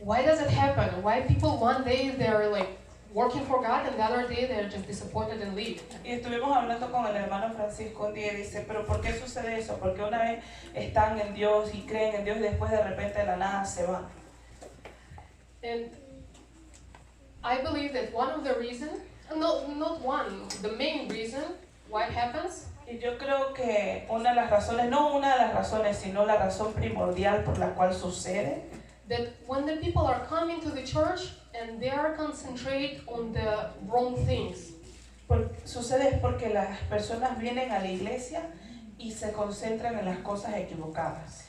why does it happen? Why people one day they're like working for God and the other day they're just disappointed and leave? Y estuvimos hablando con el hermano Francisco un día y dice, pero ¿por qué sucede eso? Porque una vez están en Dios y creen en Dios y después de repente de la nada se van. And I believe that one of the reasons, not one, the main reason why it happens, Y yo creo que una de las razones, no una de las razones, sino la razón primordial por la cual sucede, that when the people are coming to the church and they are concentrate on the wrong things. sucede es porque las personas vienen a la iglesia y se concentran en las cosas equivocadas.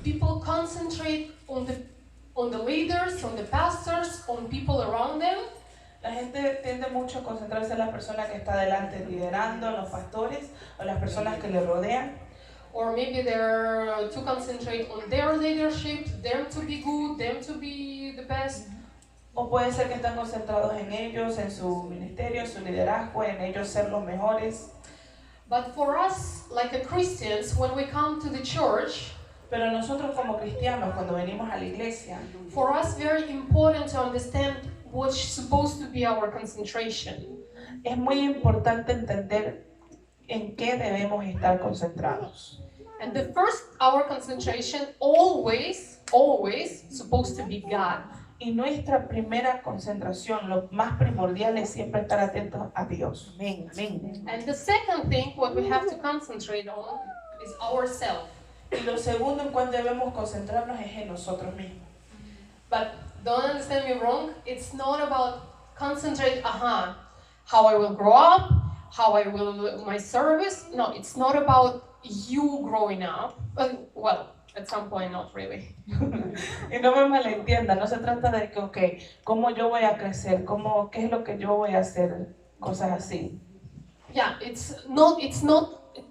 People concentrate on the leaders, on the pastors, on people around them. La gente tiende mucho a concentrarse en la persona que está delante liderando, en los pastores o las personas que le rodean. Or maybe they're to concentrate on their leadership, them to be good, them to be the best. O puede ser que están concentrados en ellos, en su ministerio, en su liderazgo, en ellos ser los mejores. But for us, like a Christians, when we come to the church, Pero nosotros como cristianos, cuando venimos a la iglesia, for us very important to understand what's supposed to be our concentration. es muy importante entender en qué debemos estar concentrados. And the first, our concentration always supposed to be God. Y nuestra primera concentración, lo más primordial es siempre estar atentos a Dios. Amén, amén. And the second thing, what we have to concentrate on is ourselves. Y lo segundo en cual debemos concentrarnos es en nosotros mismos. But don't understand me wrong, it's not about concentrate, how I will grow up, how I will my service. No, it's not about you growing up. Well, at some point, not really. Y no me malentiendan, no se trata de que, ok, cómo yo voy a crecer, qué es lo que yo voy a hacer, cosas así. Yeah, it's not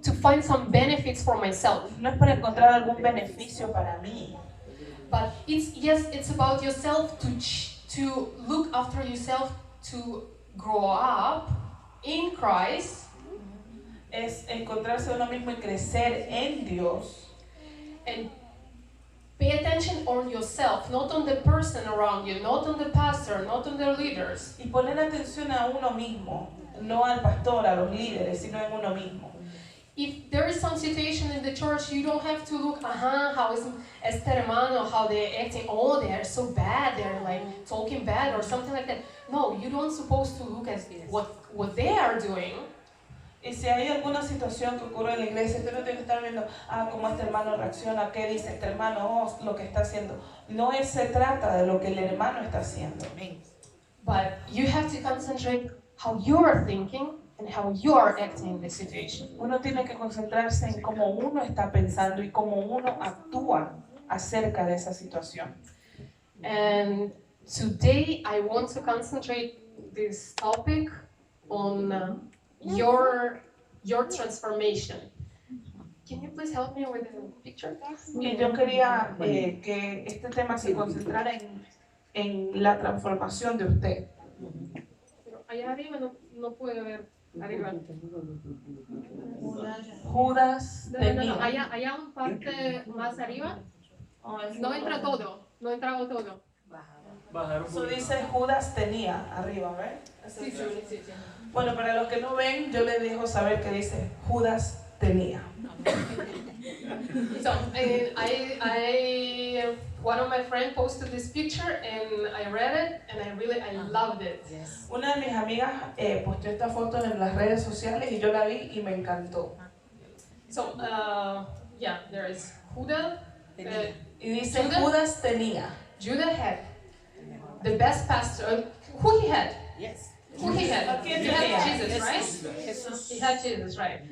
to find some benefits for myself, No es para encontrar algún beneficio para mí, but it's about yourself to look after yourself, to grow up in Christ, es encontrarse uno mismo y crecer en Dios. and pay attention on yourself, not on the person around you, not on the pastor, not on the leaders. Y poner atención a uno mismo, no al pastor, a los líderes, sino en uno mismo. If there is some situation in the church, you don't have to look, how is este hermano, how they're acting, oh, they're so bad, they're like talking bad or something like that. No, you don't supposed to look at what they are doing. Y si hay alguna situación que ocurre en la iglesia, usted no tiene que estar viendo, cómo este hermano reacciona, qué dice este hermano, lo que está haciendo. No se trata de lo que el hermano está haciendo. But you have to concentrate how you are thinking and how you are acting in the situation. Uno tiene que concentrarse en cómo uno está pensando y cómo uno actúa acerca de esa situación. And today I want to concentrate this topic on your transformation. Can you please help me with the picture? Y yo quería que este tema se concentrara en la transformación de usted. Pero allá arriba no puedo ver. Arriba. Judas tenía. No. Allá un parte más arriba. No entra todo. No entraba todo. Eso dice Judas tenía arriba, ¿ves? Sí. Bueno, para los que no ven, yo les dejo saber que dice Judas tenía. So I one of my friends posted this picture and I read it and I loved it. Una de mis amigas posteó esta foto en las redes sociales y yo la vi y me encantó. So there is Judas. Y dice Judas tenía. Judah had the best pastor. Who he had? Yes. Who he had? ¿Quién He had tenía? Jesus, right? Jesús. He had Jesus, right?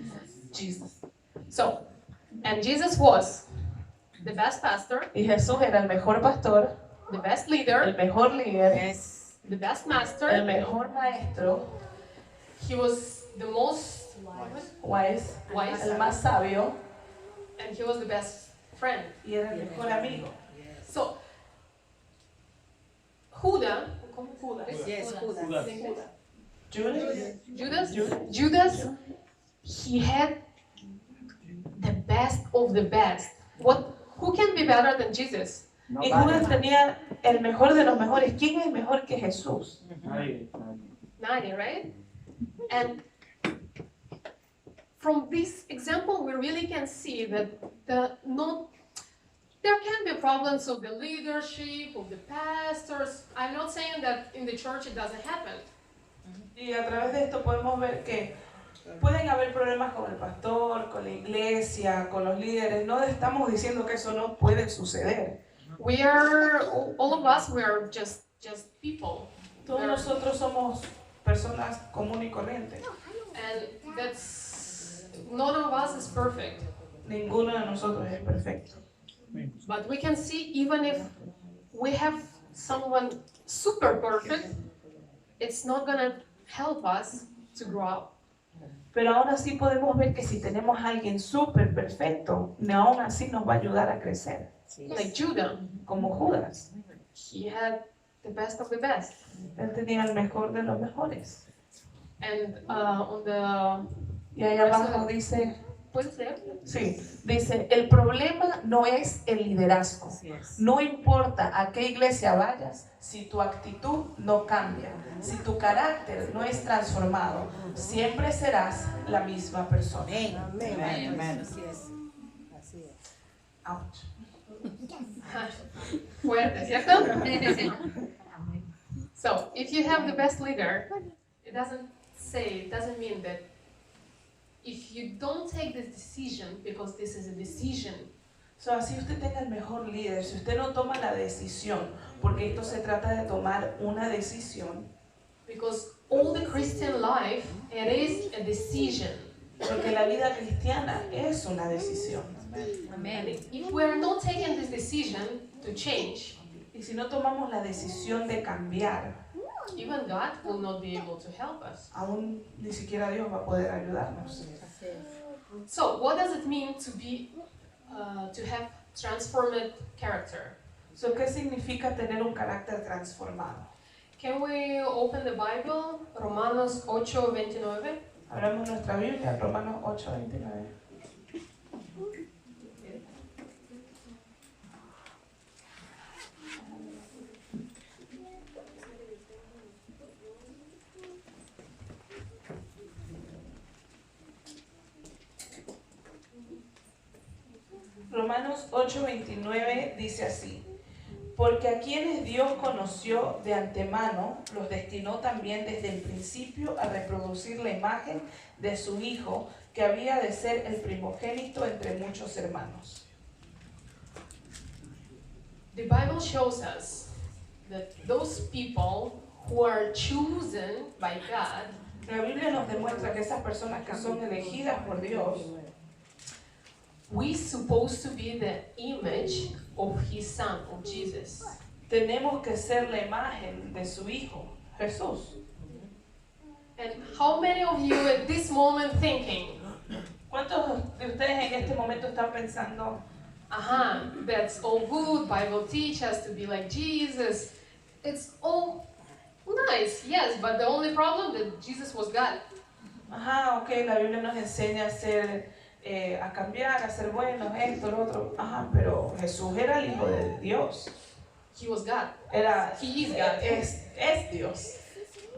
Jesus. So, and Jesus was the best pastor, Y Jesús era el mejor pastor, the best leader, el mejor líder, Yes. the best el master. mejor maestro, He was the most wise, wise, el más sabio and he was the best friend. y era el mejor amigo. So, Judas, Yes, Judas. Judas, he had the best of the best. Who can be better than Jesus? Y Judas tenía el mejor de los mejores. ¿Quién es mejor que Jesús? Nadie. 90, right? And from this example, we really can see that there can be problems of the leadership, of the pastors. I'm not saying that in the church it doesn't happen. Y a través de esto podemos ver que pueden haber problemas con el pastor, con la iglesia, con los líderes. No estamos diciendo que eso no puede suceder. We are, all of us, we are just people. Todos nosotros somos personas comunes y corrientes. And that's, none of us is perfect. Ninguno de nosotros es perfecto. But we can see even if we have someone super perfect, it's not gonna help us to grow up. Pero aún así podemos ver que si tenemos a alguien súper perfecto, aún así nos va a ayudar a crecer. Like Judah, Como Judas. he had the best of the best. Él tenía el mejor de los mejores. And on the, Y ahí abajo dice, ¿puedes leer? sí, dice, el problema no es el liderazgo. No importa a qué iglesia vayas, si tu actitud no cambia, si tu carácter no es transformado, siempre serás la misma persona. Amén. Así es. Así es. Ouch. Fuerte, ¿cierto? So, if you have the best leader, it doesn't mean that if you don't take this decision, because this is a decision, So, así usted tenga el mejor líder, si usted no toma la decisión, porque esto se trata de tomar una decisión, because all the Christian life, it is a decision. porque la vida cristiana es una decisión. And if we are not taking this decision to change, Y si no tomamos la decisión de cambiar, even God will not be able to help us. aún ni siquiera Dios va a poder ayudarnos. Así es. So, what does it mean to have transformed character? So, ¿qué significa tener un carácter transformado? Can we open the Bible, Romanos 8:29? Abramos nuestra Biblia, Romanos 8:29. Romanos 8:29 dice así: porque a quienes Dios conoció de antemano, los destinó también desde el principio a reproducir la imagen de su Hijo, que había de ser el primogénito entre muchos hermanos. The Bible shows us that those people who are chosen by God, La Biblia nos demuestra que esas personas que son elegidas por Dios, we supposed to be the image of His Son, of Jesus. tenemos que ser la imagen de su Hijo, Jesús. And how many of you at this moment thinking, ¿Cuántos de ustedes en este momento están pensando, that's all good, Bible teach us to be like Jesus, it's all nice, yes, but the only problem that Jesus was God. ok, la Biblia nos enseña a ser, a cambiar, a ser buenos, esto, lo otro, pero Jesús era el Hijo de Dios. He was God. He is God. Es Dios.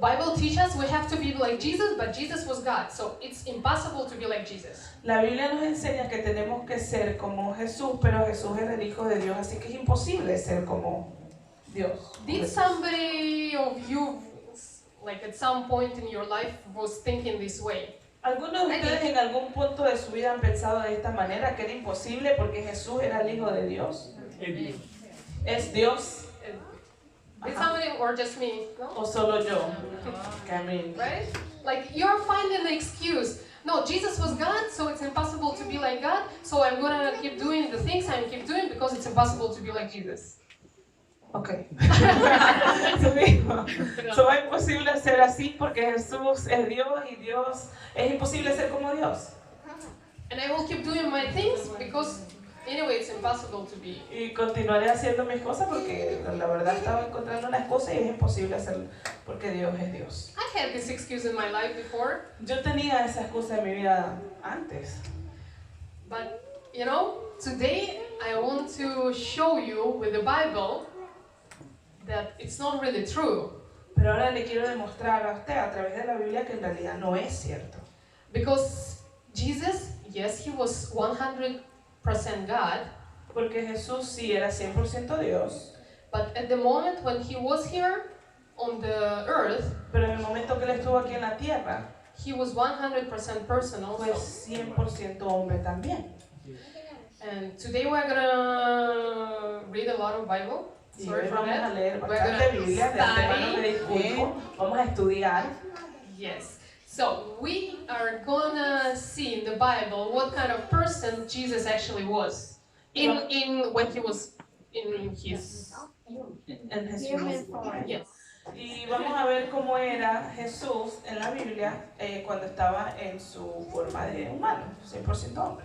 Bible teaches us we have to be like Jesus, but Jesus was God, so it's impossible to be like Jesus. La Biblia nos enseña que tenemos que ser como Jesús, pero Jesús era el Hijo de Dios, así que es imposible ser como Dios. Did somebody of you, like at some point in your life, was thinking this way? ¿Algunos de ustedes en algún punto de su vida han pensado de esta manera, que era imposible porque Jesús era el Hijo de Dios? ¿Es Dios Did somebody, or just me? No? o solo yo? Camille. Right? Like you're finding the excuse. No, Jesus was God, so it's impossible to be like God. So I'm gonna keep doing the things I keep doing because it's impossible to be like Jesus. Ok. Eso mismo. So, es imposible ser así porque Jesús es Dios y Dios es imposible ser como Dios. And I will keep doing my things because anyway it's impossible to be. Y continuaré haciendo mis cosas porque la verdad estaba encontrando las cosas y es imposible hacerlo porque Dios es Dios. I had this excuse in my life before, Yo tenía esa excusa en mi vida antes. but you know, today I want to show you with the Bible that it's not really true. Pero ahora le quiero demostrar a usted a través de la Biblia que en realidad no es cierto. Because Jesus, yes, he was 100% God, Porque Jesús sí era 100% Dios, but at the moment when he was here on the earth, pero en el momento que él estuvo aquí en la tierra, he was 100% person fue also. 100% hombre también. And today we're gonna read a lot of Bible. Y Sorry hoy for vamos a that. leer We're bastante gonna Biblia, de antemano me disculpo. Vamos a estudiar. Yes. So we are gonna see in the Bible what kind of person Jesus actually was in when he was in his En Jesús. yes. Y vamos a ver cómo era Jesús en la Biblia cuando estaba en su forma de humano, 100% hombre.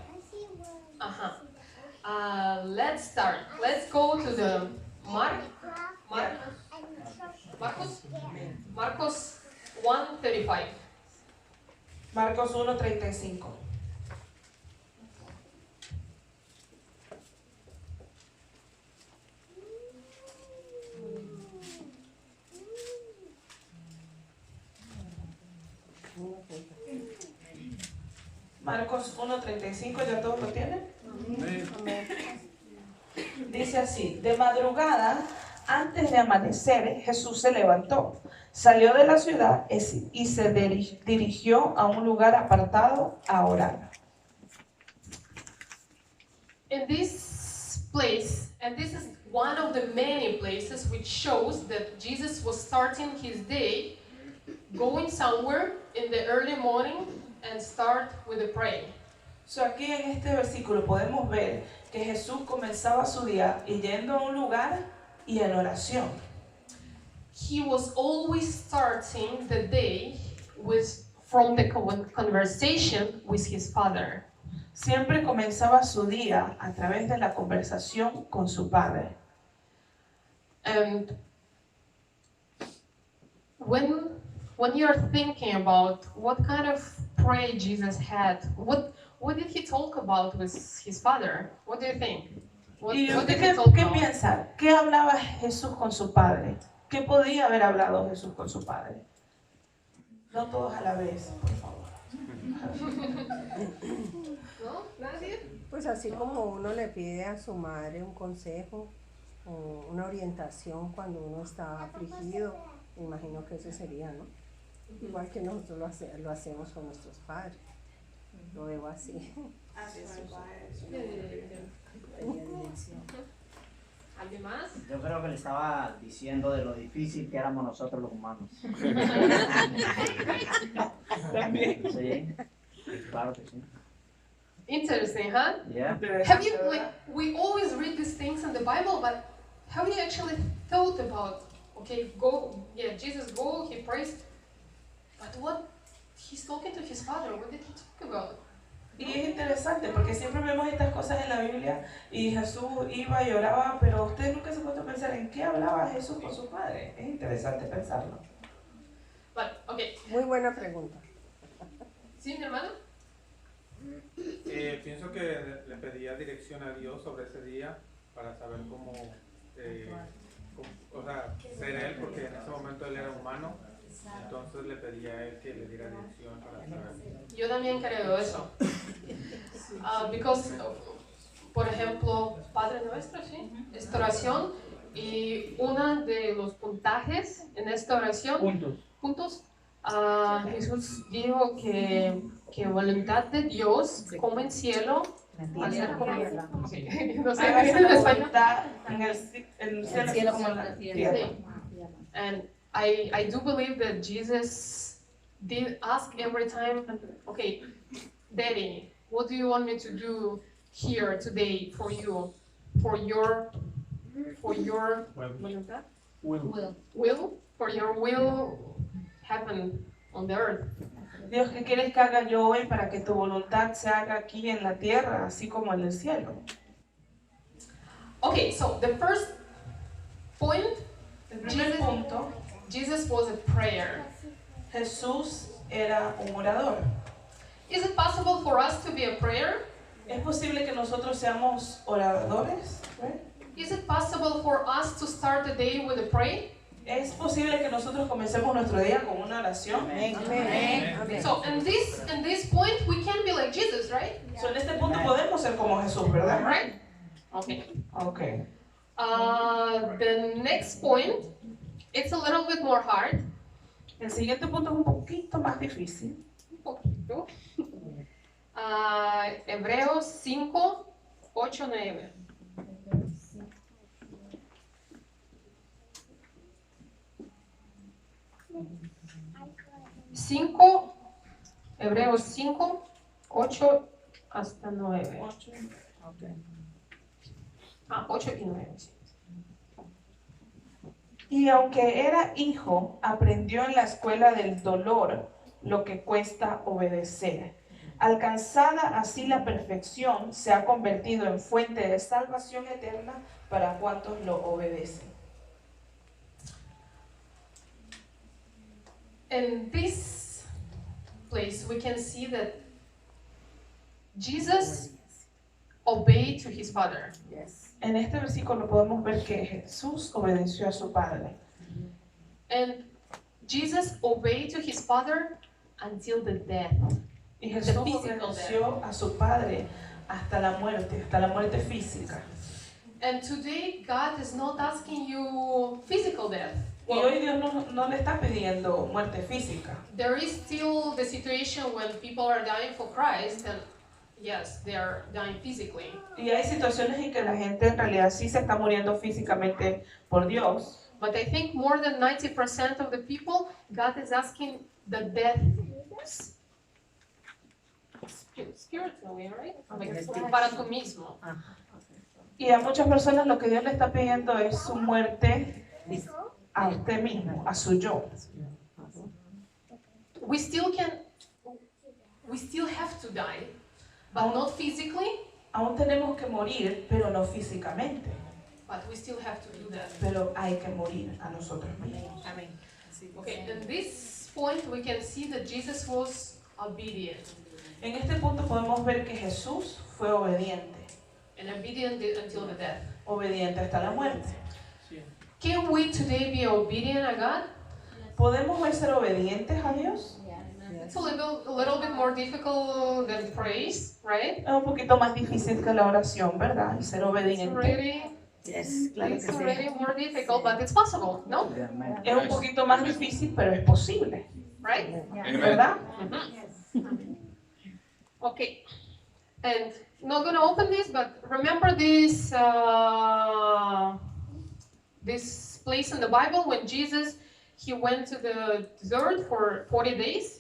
Let's start. Let's go to the Marcos 1:35. Marcos 1:35. Marcos 1:35, ¿ya todos lo tienen? Dice así: de madrugada, antes de amanecer, Jesús se levantó, salió de la ciudad y se dirigió a un lugar apartado a orar. In this place, and this is one of the many places which shows that Jesus was starting his day going somewhere in the early morning and start with a prayer. So aquí en este versículo podemos ver que Jesús comenzaba su día yendo a un lugar y en oración. He was always starting the day from the conversation with his father. Siempre comenzaba su día a través de la conversación con su padre. And when you're thinking about what kind of prayer Jesus had, what did he talk about with his father? What do you think? ¿Y What usted did he talk qué about? piensa? ¿Qué hablaba Jesús con su padre? ¿Qué podía haber hablado Jesús con su padre? No todos a la vez, por favor. No? Nadie? Pues así como uno le pide a su madre un consejo o una orientación cuando uno está afligido, me imagino que eso sería, ¿no? Igual que nosotros lo hacemos con nuestros padres. Lo veo así. Tenía dirección. ¿Alguien más? Yo creo que le estaba diciendo de lo difícil que éramos nosotros los humanos. También. Sí, claro que sí. Interesting, huh? Yeah. Have you, we always read these things in the Bible, but have you actually thought about, okay, Jesus go, he prays, but what, he's talking to his father, what did he talk about? Y es interesante porque siempre vemos estas cosas en la Biblia y Jesús iba y oraba, pero usted nunca se ha puesto a pensar en qué hablaba Jesús con su padre. Es interesante pensarlo. But, okay, Muy buena pregunta. ¿sí, mi hermano? Pienso que le pedía dirección a Dios sobre ese día para saber cómo ser él, porque en ese momento él era humano, entonces le pedía a él que le diera dirección para saber. Yo también creo eso. Because, por ejemplo, Padre Nuestro, ¿sí? Esta oración, y uno de los puntajes en esta oración, puntos, Jesús dijo que voluntad de Dios, como en cielo, hacer como sí. No sé, Hágase en la español. voluntad en el cielo como en la tierra. Sí. And I do believe that Jesus did ask every time, okay, Daddy, what do you want me to do here today for you, for your voluntad? Will, for your will happen on the earth. Dios, ¿qué quieres que haga yo hoy para que tu voluntad se haga aquí en la tierra, así como en el cielo? Okay, so the first point, El primer punto, Jesus was a prayer. Jesús era un orador. Is it possible for us to be a prayer? ¿Es posible que nosotros seamos oradores? Is it possible for us to start the day with a prayer? ¿Es posible que nosotros comencemos nuestro día con una oración? Amén. Amén. So in this point we can be like Jesus, right? So, en este punto podemos ser como Jesús, ¿verdad? Right? Okay. Okay. The next point, it's a little bit more hard. El siguiente punto es un poquito más difícil. Un poquito. Hebreos 5, 8, 9. Hebreos 5, 8 hasta 9. 8 y 9. Sí. Y aunque era hijo, aprendió en la escuela del dolor lo que cuesta obedecer. Alcanzada así la perfección, se ha convertido en fuente de salvación eterna para cuantos lo obedecen. In this place, we can see that Jesus obeyed to his Father. Yes. En este versículo podemos ver que Jesús obedeció a su Padre. And Jesus obeyed to his Father until the death. Y Jesús The physical obedeció a su Padre hasta la muerte física. And today, God is not asking you physical death. Y hoy Dios no le está pidiendo muerte física. There is still the situation when people are dying for Christ, and yes, they are dying physically. Y hay situaciones en que la gente en realidad sí se está muriendo físicamente por Dios. But I think more than 90% of the people, God is asking the death spiritually, right? Like, para tú mismo. Y a muchas personas lo que Dios le está pidiendo es su muerte a usted mismo, a su yo. We still have to die, but not physically, Aún tenemos que morir, pero no físicamente. but we still have to do that. Pero hay que morir a nosotros mismos. Okay, in this point we can see that Jesus was obedient, En este punto podemos ver que Jesús fue obediente, and obedient until the death. obediente hasta la muerte. Can we today be obedient to God? ¿Podemos hoy ser obedientes a Dios? It's a little bit more difficult than praise, right? Es un poquito más difícil que la oración, ¿verdad? El ser It's obediente. already more difficult, but it's possible, no? Es un poquito más difícil, pero es posible, Right? ¿verdad? Okay, and not gonna open this, but remember this this place in the Bible when Jesus he went to the desert for 40 days.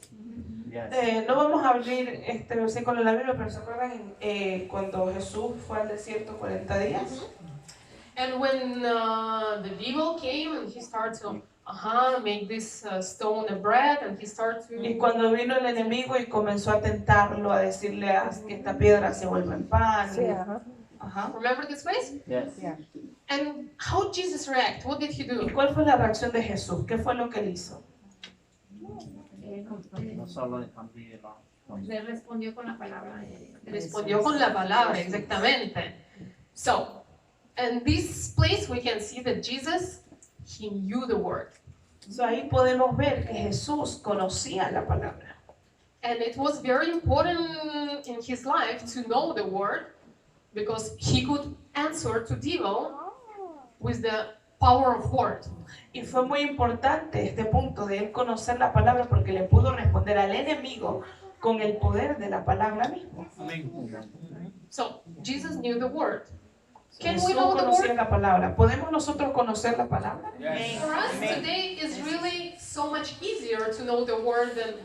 Yes. No vamos a abrir este versículo en la Biblia, pero ¿se acuerdan cuando Jesús fue al desierto 40 días? And when the devil came and he started to make this stone a bread, and he started Y to cuando vino el enemigo y comenzó a tentarlo, a decirle que esta piedra se vuelva en pan. Sí, ajá. Ajá. remember this place? Yes. Yeah. And how did Jesus react? What did he ¿Y do? cuál fue la reacción de Jesús? ¿Qué fue lo que él hizo? No solo también, no. Le respondió con la palabra de Dios. Respondió con la palabra, exactamente. So, in this place we can see that Jesus, he knew the word. So, ahí podemos ver que Jesús conocía la palabra. And it was very important in his life to know the word because he could answer to devil with the power of word. Y fue muy importante este punto de él conocer la palabra porque le pudo responder al enemigo con el poder de la palabra misma. So, Jesus knew the word. Can we Jesús know the conocía word? la palabra. ¿Podemos nosotros conocer la palabra? For us today is really so much easier to know the word than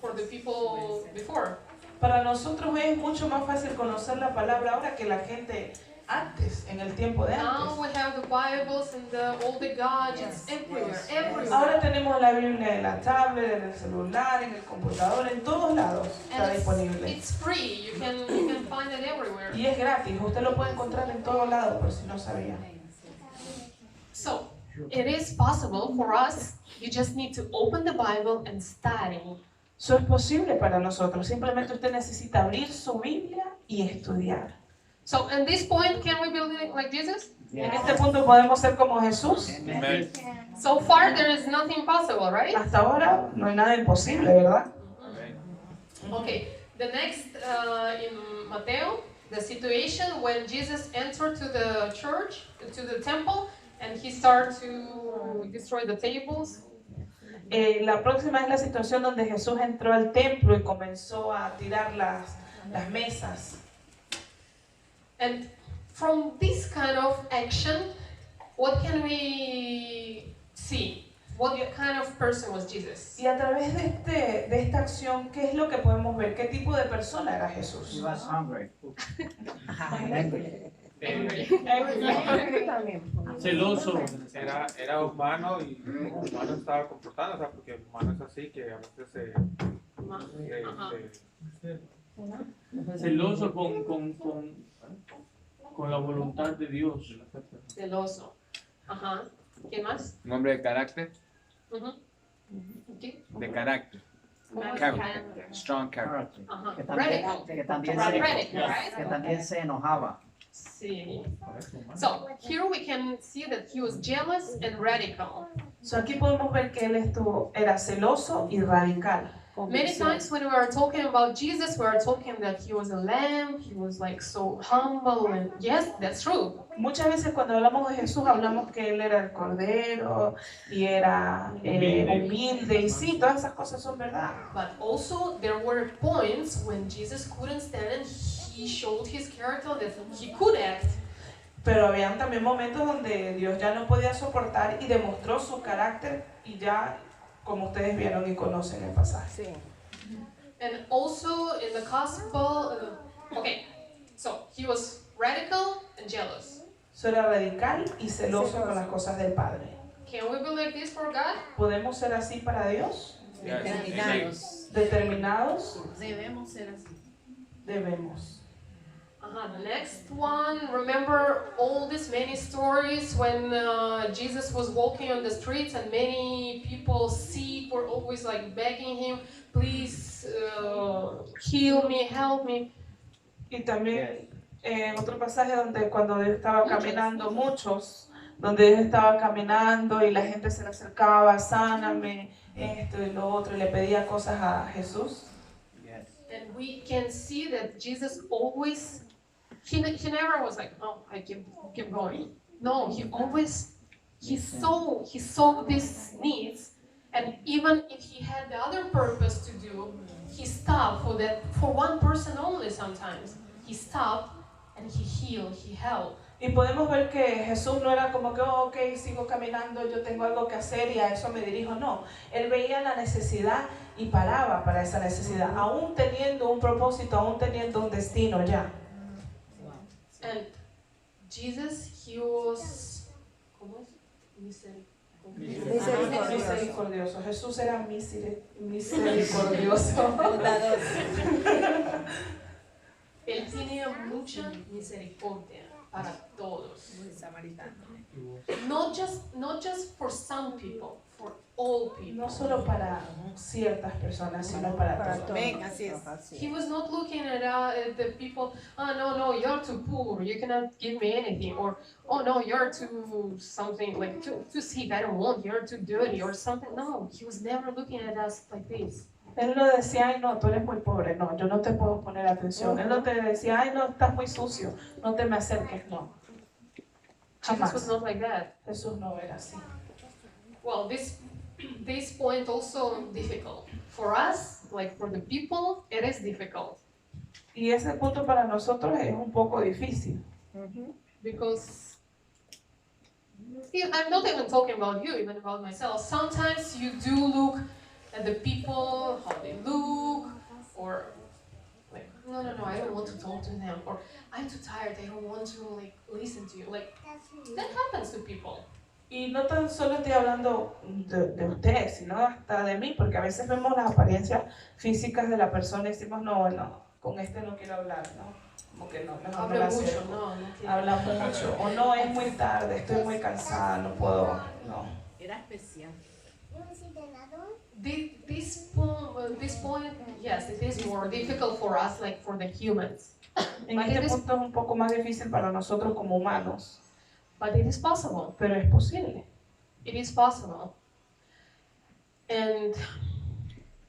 for the people before. Para nosotros es mucho más fácil conocer la palabra ahora que la gente antes, en el tiempo de Now antes. we have the Bibles and all the gadgets everywhere, everywhere. Ahora tenemos la Biblia en la tablet, en el celular, en el computador, en todos lados está And disponible. it's free. You can find it everywhere. Y es gratis, usted lo puede encontrar en todos lados por si no sabía. So it is possible for us. You just need to open the Bible and study. Eso es posible para nosotros, simplemente usted necesita abrir su Biblia y estudiar. So at this point, can we be like Jesus? En este punto podemos ser como Jesús. Amen. So far, there is nothing possible, right? Hasta ahora no hay nada imposible, ¿verdad? Amen. Okay, the next in Mateo, the situation when Jesus entered to the church, to the temple, and he started to destroy the tables. La próxima es la situación donde Jesús entró al templo y comenzó a tirar las mesas. And from this kind of action, what can we see? What kind of person was Jesus? Y a través de esta acción, ¿qué es lo que podemos ver? ¿Qué tipo de persona era He Jesús? was hungry. También. Celoso. Era humano y humano estaba comportando, o sea, porque el humano es así, que a veces se Celoso con la voluntad de Dios. Celoso. Ajá. ¿Quién más? Un hombre de carácter, Ujú. ¿Qué? de carácter, character, strong character. Ajá. Que también, Radical. que también Radical, se, right? que también se enojaba. Sí. So here we can see that he was jealous and radical. So, aquí podemos ver que él era celoso y radical. Many times when we are talking about Jesus, we are talking that he was a lamb, he was like so humble, and yes, that's true. Muchas veces cuando hablamos de Jesús hablamos que él era el cordero y era humilde y sí, todas esas cosas son verdad. But also there were points when Jesus couldn't stand and he showed his character that he could act. Pero habían también momentos donde Dios ya no podía soportar y demostró su carácter y ya, como ustedes vieron y conocen el pasaje. Sí. And also in the gospel, okay, so he was radical and jealous. So, era radical y celoso con las cosas del Padre. Can we believe this for God? ¿Podemos ser así para Dios? Yes. Determinados. ¿Determinados? Debemos ser así. Debemos. The next one, remember all these many stories when Jesus was walking on the streets and many people sick were always like begging him, please heal me, help me. Y también otro pasaje donde cuando Dios estaba caminando, donde Dios estaba caminando y la gente se le acercaba, sáname, esto y lo otro, y le pedía cosas a Jesús. Yes. And we can see that Jesus always, he never was like, oh, I keep going. No, he saw these needs, and even if he had the other purpose to do, he stopped for one person only sometimes. He stopped and he healed, he helped. Y podemos ver que Jesús no era como que, oh, ok, sigo caminando, yo tengo algo que hacer y a eso me dirijo. No, Él veía la necesidad y paraba para esa necesidad, aún teniendo un propósito, aún teniendo un destino ya. And Jesus, he was, ¿cómo es? Misericordioso. Jesús era misericordioso. Él tenía mucha misericordia para todos. Not just for some people, for all people. No solo para ciertas personas, sino para todos. Amén, así es. He was not looking at the people, oh no, you're too poor, you cannot give me anything, or oh no, you're too something, like too sick, I don't want, you're too dirty, or something. No, he was never looking at us like this. Él no decía, ay no, tú eres muy pobre, no, yo no te puedo poner atención. Él no te decía, ay no, estás muy sucio, no te me acerques, no. Jesus was Jamás. not like that. Jesús no era así. Well, this point also difficult. For us, like for the people, it is difficult. Y ese punto para nosotros es un poco difícil. Because I'm not even talking about you, even about myself. Sometimes you do look at the people, how they look, or like, no, I don't want to talk to them, or I'm too tired, I don't want to like listen to you. Like, that happens to people. Y no tan solo estoy hablando de ustedes, sino hasta de mí, porque a veces vemos las apariencias físicas de la persona y decimos, no, con este no quiero hablar, ¿no? Como que no, mejor no Habla la mucho, acerco. no quiero. Habla mucho, o no, es muy tarde, estoy muy cansada, no puedo, no. Era especial. This point, yes, it is more difficult for us, like for the humans. En este punto es un poco más difícil para nosotros como humanos. But it is possible. pero es posible. It is possible. And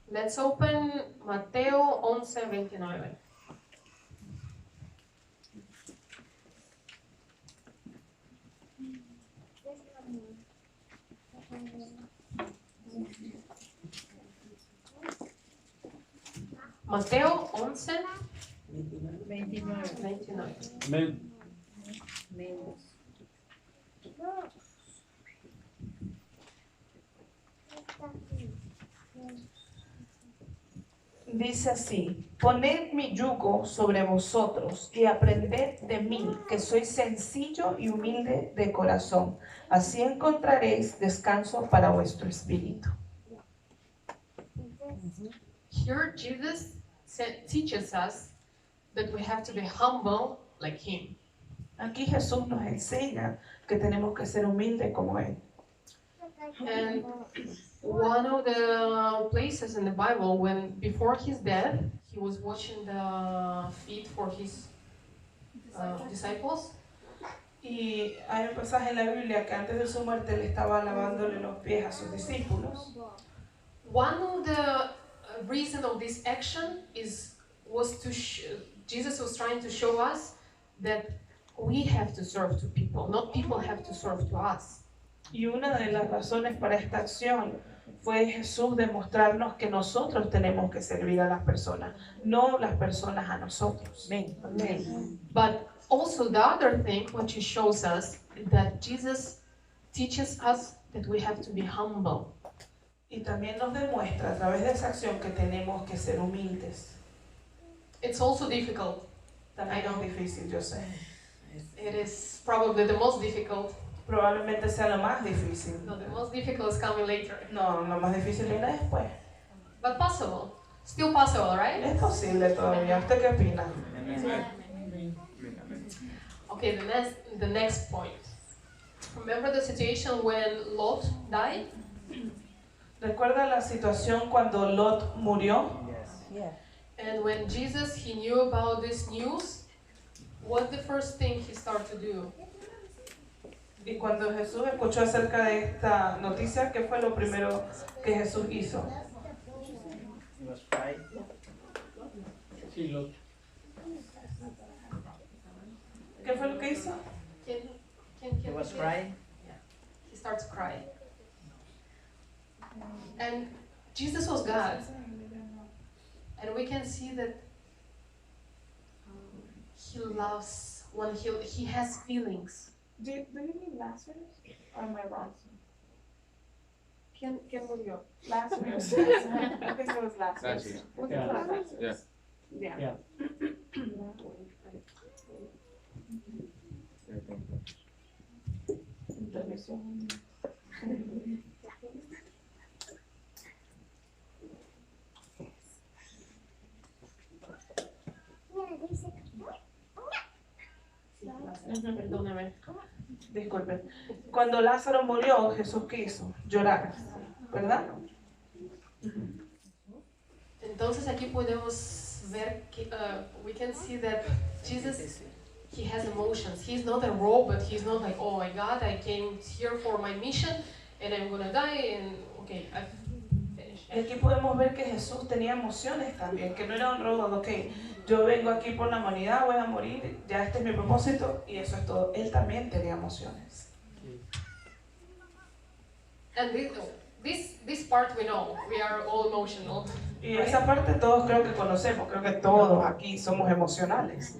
let's open Mateo 11:29. Mateo 11:29. Amén. Dice así: poned mi yugo sobre vosotros y aprended de mí, que soy sencillo y humilde de corazón. Así encontraréis descanso para vuestro espíritu. Here Jesus teaches us that we have to be humble like him. Aquí Jesús nos enseña que tenemos que ser humildes como Él. And one of the places in the Bible when before his death, he was washing the feet for his disciples. Y hay un pasaje en la Biblia que antes de su muerte le estaba lavándole los pies a sus discípulos. One of the reason of this action was to Jesus was trying to show us that we have to serve to people, not people have to serve to us. Y una de las razones para esta acción fue Jesús demostrarnos que nosotros tenemos que servir a las personas, no las personas a nosotros. Amén. But also the other thing, what he shows us, is that Jesus teaches us that we have to be humble. Y también nos demuestra a través de esa acción que tenemos que ser humildes. It's also difficult. También es difícil, yo sé. It is probably the most difficult. Probablemente sea lo más difícil. No, the most difficult is coming later. No, lo más difícil viene después. But possible. Still possible, right? Es posible todavía. ¿Usted qué opina? Okay, the next point. Remember the situation when Lot died? ¿Recuerda la situación cuando Lot murió? Yeah. And when Jesus, he knew about this news, what's the first thing he started to do? Y cuando Jesús escuchó acerca de esta noticia, ¿qué fue lo primero que Jesús hizo? He was fried. Sí, lo- ¿Qué fue lo que hizo? He was fried. He starts crying. And Jesus was God. And we can see that he loves when he has feelings. Do you mean Lazarus? Or am I wrong? ¿Quién murió? Lazarus. I think it was Lazarus. Yeah. Yeah. Yeah. Perdóname. Disculpen. Cuando Lázaro murió, Jesús quiso llorar, ¿verdad? Entonces aquí podemos ver que we can see that Jesus, he has emotions. He's not a robot. He's not like, oh my God, I came here for my mission and I'm gonna die and okay, I've finished. Y aquí podemos ver que Jesús tenía emociones también, que no era un robot, ok, yo vengo aquí por la humanidad, voy a morir, ya este es mi propósito y eso es todo. Él también tenía emociones. And this part we know. We are all emotional. Y esa parte todos creo que conocemos, creo que todos aquí somos emocionales.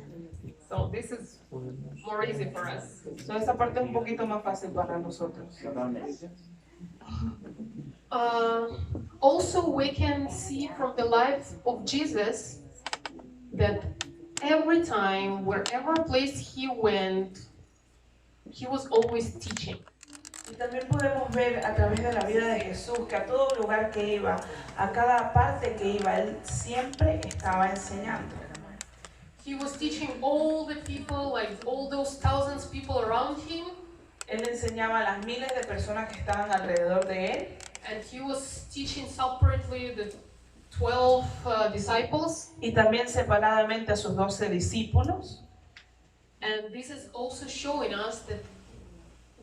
So this is more easy for us. So, esa parte es un poquito más fácil para nosotros. Totalmente. Also, we can see from the life of Jesus that every time, wherever place he went, he was always teaching. Y también podemos ver a través de la vida de Jesús que a todo lugar que iba, a cada parte que iba, él siempre estaba enseñando. He was teaching all the people, like all those thousands of people around him, Él enseñaba a las miles de personas que estaban alrededor de él. and he was teaching separately the 12 disciples. Y también separadamente a sus 12 discípulos. And this is also showing us that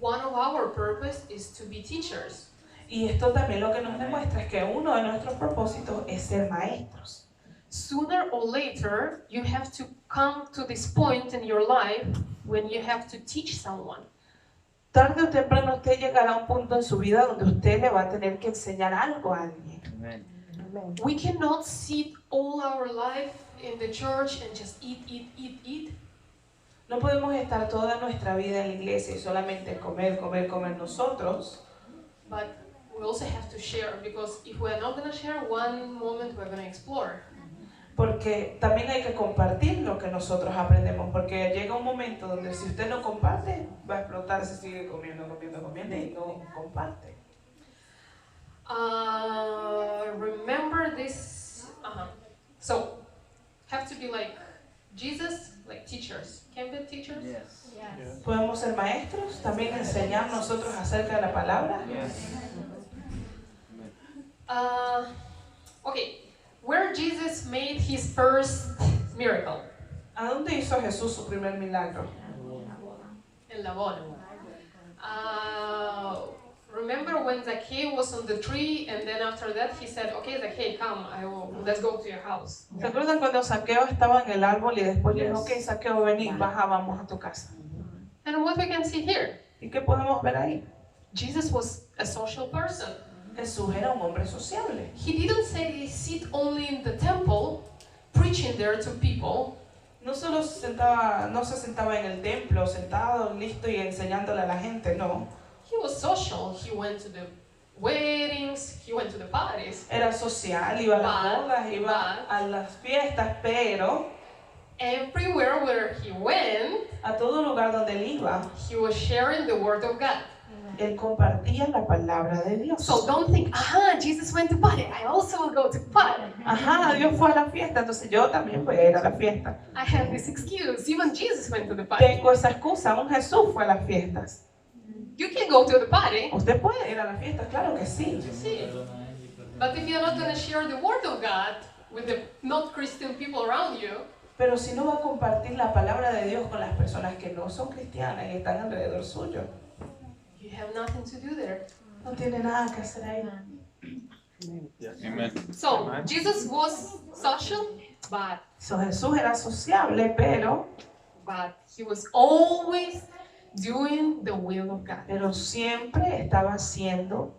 one of our purpose is to be teachers. Y esto también lo que nos demuestra es que uno de nuestros propósitos es ser maestros. Sooner or later, you have to come to this point in your life when you have to teach someone. Tarde o temprano usted llegará a un punto en su vida donde usted le va a tener que enseñar algo a alguien. Amen. Amén. We cannot sit all our life in the church and just eat. No podemos estar toda nuestra vida en la iglesia y solamente comer nosotros, But we also have to share, because if we're not going to share one moment, we're going to explore. porque también hay que compartir lo que nosotros aprendemos, porque llega un momento donde si usted no comparte, va a explotar, se sigue comiendo y no comparte. Remember this. So, have to be like Jesus, like teachers. Can be teachers? Yes. Yes. Podemos ser maestros, también enseñar nosotros acerca de la palabra. Yes. Okay, where Jesus made his first miracle? ¿A dónde hizo Jesús su primer milagro? En la boda. Remember when Zacchaeus was on the tree, and then after that he said, "Okay, Zacchaeus, come. Let's go to your house." ¿Se acuerdan cuando Zaqueo estaba en el árbol y después le dijo, Yes. ok, Zaqueo, vení, baja, vamos a tu casa? And what we can see here, ¿Y qué podemos ver ahí? Jesus was a social person. Jesús era un hombre sociable. He didn't say sit only in the temple, preaching there to people. No solo no se sentaba en el templo, sentado, listo y enseñándole a la gente, no. He was social. He went to the weddings. He went to the parties. Era social, iba a las But- bodas, iba a las fiestas, pero Everywhere where he went, a todo lugar donde él iba, he was sharing the word of God. él compartía la palabra de Dios. So don't think, Jesus went to party. I also will go to party. Ajá, Dios fue a la fiesta, entonces yo también voy a ir a la fiesta. I have this excuse. Even Jesus went to the party. Tengo esa excusa, un Jesús fue a las fiestas. You can go to the party. Usted puede ir a la fiesta, claro que sí. Sí. But if you're not going to share the word of God with the not Christian people around you, Pero si no va a compartir la palabra de Dios con las personas que no son cristianas y están alrededor suyo, you have nothing to do there. no tiene nada que hacer ahí. Amen. So Jesus was social, but So, Jesús era sociable, pero he was always doing the will of God. siempre estaba haciendo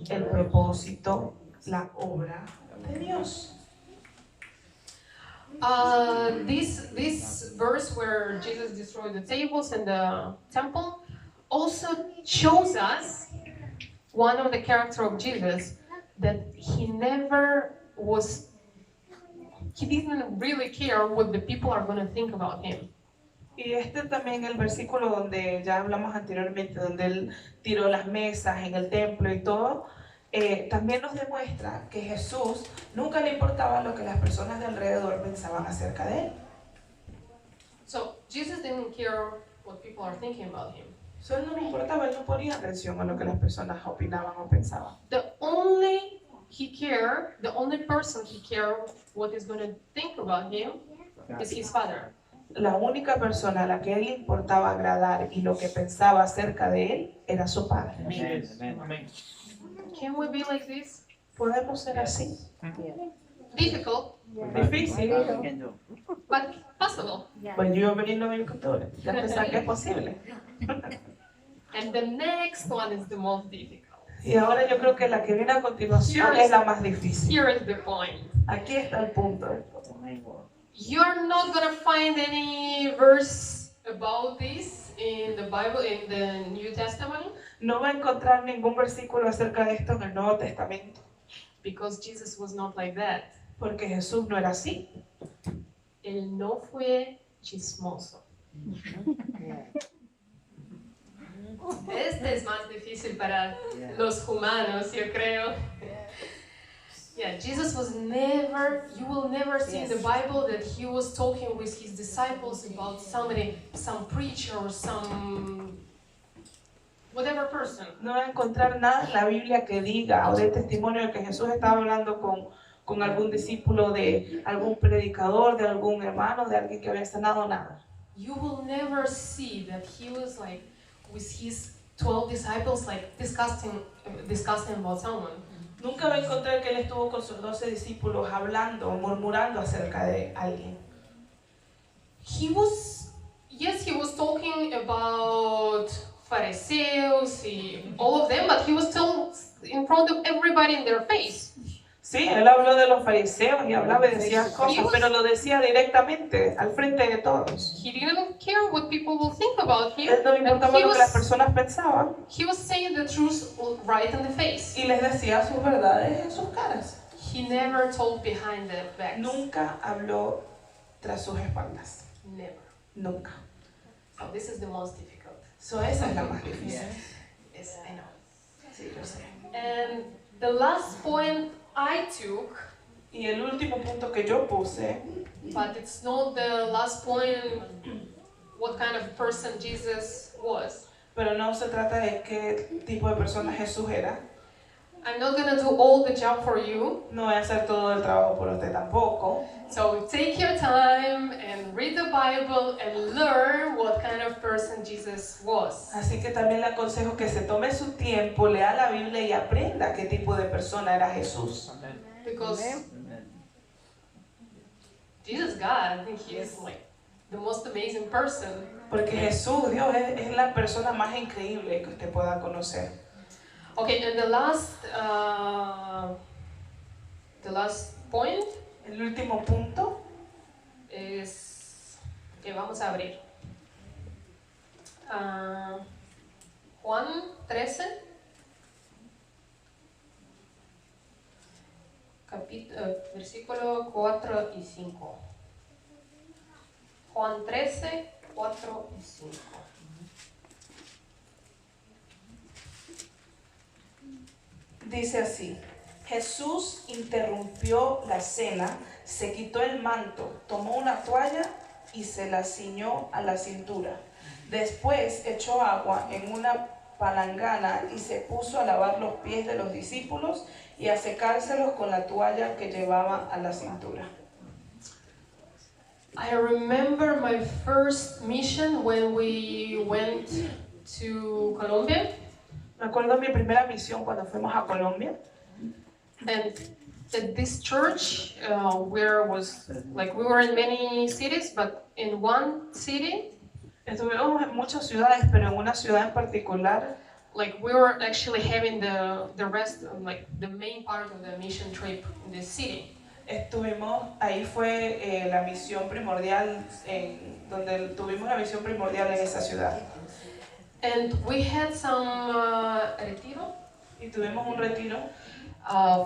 el propósito, la obra de Dios. This verse where Jesus destroyed the tables in the temple also shows us one of the character of Jesus, that he didn't really care what the people are going to think about him. Y también el versículo donde ya hablamos anteriormente, donde él tiró las mesas en el templo y todo, también nos demuestra que Jesús nunca le importaba lo que las personas de alrededor pensaban acerca de él. So Jesus didn't care what people are thinking about him. Eso él no le importaba, él no ponía atención a lo que las personas opinaban o pensaban. The only person he cared what is going to think about him is his father. La única persona a la que él le importaba agradar y lo que pensaba acerca de él era su padre. Amen. Amen. Can we be like this? Podemos ser así. Difficult, Difícil, We can do. but possible. pues yo veniendo a mi cultura, ya pensar que es posible. And the next one is the most difficult. Y ahora yo creo que la que viene a continuación es la más difícil. Here is the point. Aquí está el punto. You're not going to find any verse about this in the Bible, in the New Testament, No va a encontrar ningún versículo acerca de esto en el Nuevo Testamento, because Jesus was not like that. porque Jesús no era así. Él no fue chismoso. Este es más difícil para los humanos, yo creo. Yeah, Jesus was never, you will never see in the Bible that he was talking with his disciples about somebody, some preacher or some whatever person. No va a encontrar nada en la Biblia que diga o de testimonio de que Jesús estaba hablando con algún discípulo, de algún predicador, de algún hermano, de alguien que había sanado, nada. You will never see that he was like with his 12 disciples like discussing about someone. Nunca va a encontrar que él estuvo con sus 12 discípulos hablando, murmurando acerca de alguien. He was talking about Pharisees, all of them, but he was still in front of everybody in their face. Sí, él habló de los fariseos y hablaba y decía cosas, pero lo decía directamente, al frente de todos. He didn't care what people will think about him. Él no le importaba And lo que las personas pensaban he was saying the truth right in the face. y les decía sus verdades en sus caras. He never told behind their backs. Nunca habló tras sus espaldas. Never. Nunca. So this is the most difficult. So esa es la más difícil. Yes, I know. Sí, yo sé. And the last point I took, Y el último punto que yo puse, but it's not the last point, what kind of person Jesus was. pero no se trata de qué tipo de persona Jesús era. I'm not gonna do all the job for you, No voy a hacer todo el trabajo por usted tampoco. so take your time and read the Bible and learn what kind of person Jesus was. Así que también le aconsejo que se tome su tiempo, lea la Biblia y aprenda qué tipo de persona era Jesús. Because Amen. Jesus, God, I think he is like the most amazing person. Porque Jesús, Dios, es la persona más increíble que usted pueda conocer. Okay, and the last point El último punto es que vamos a abrir Juan 13, versículo 4 y 5. Juan 13, 4 y 5. dice así: Jesús interrumpió la cena, se quitó el manto, tomó una toalla y se la ciñó a la cintura. Después echó agua en una palangana y se puso a lavar los pies de los discípulos y a secárselos con la toalla que llevaba a la cintura. I remember my first mission when we went to Colombia, Me acuerdo mi primera misión cuando fuimos a Colombia. and at this church, where was like we were in many cities, but in one city, Estuvimos en muchas ciudades, pero en una ciudad en particular, like we were actually having the rest of like the main part of the mission trip in this city. ahí fue la misión primordial, donde tuvimos la misión primordial en esa ciudad. And we had some retiro Y tuvimos un retiro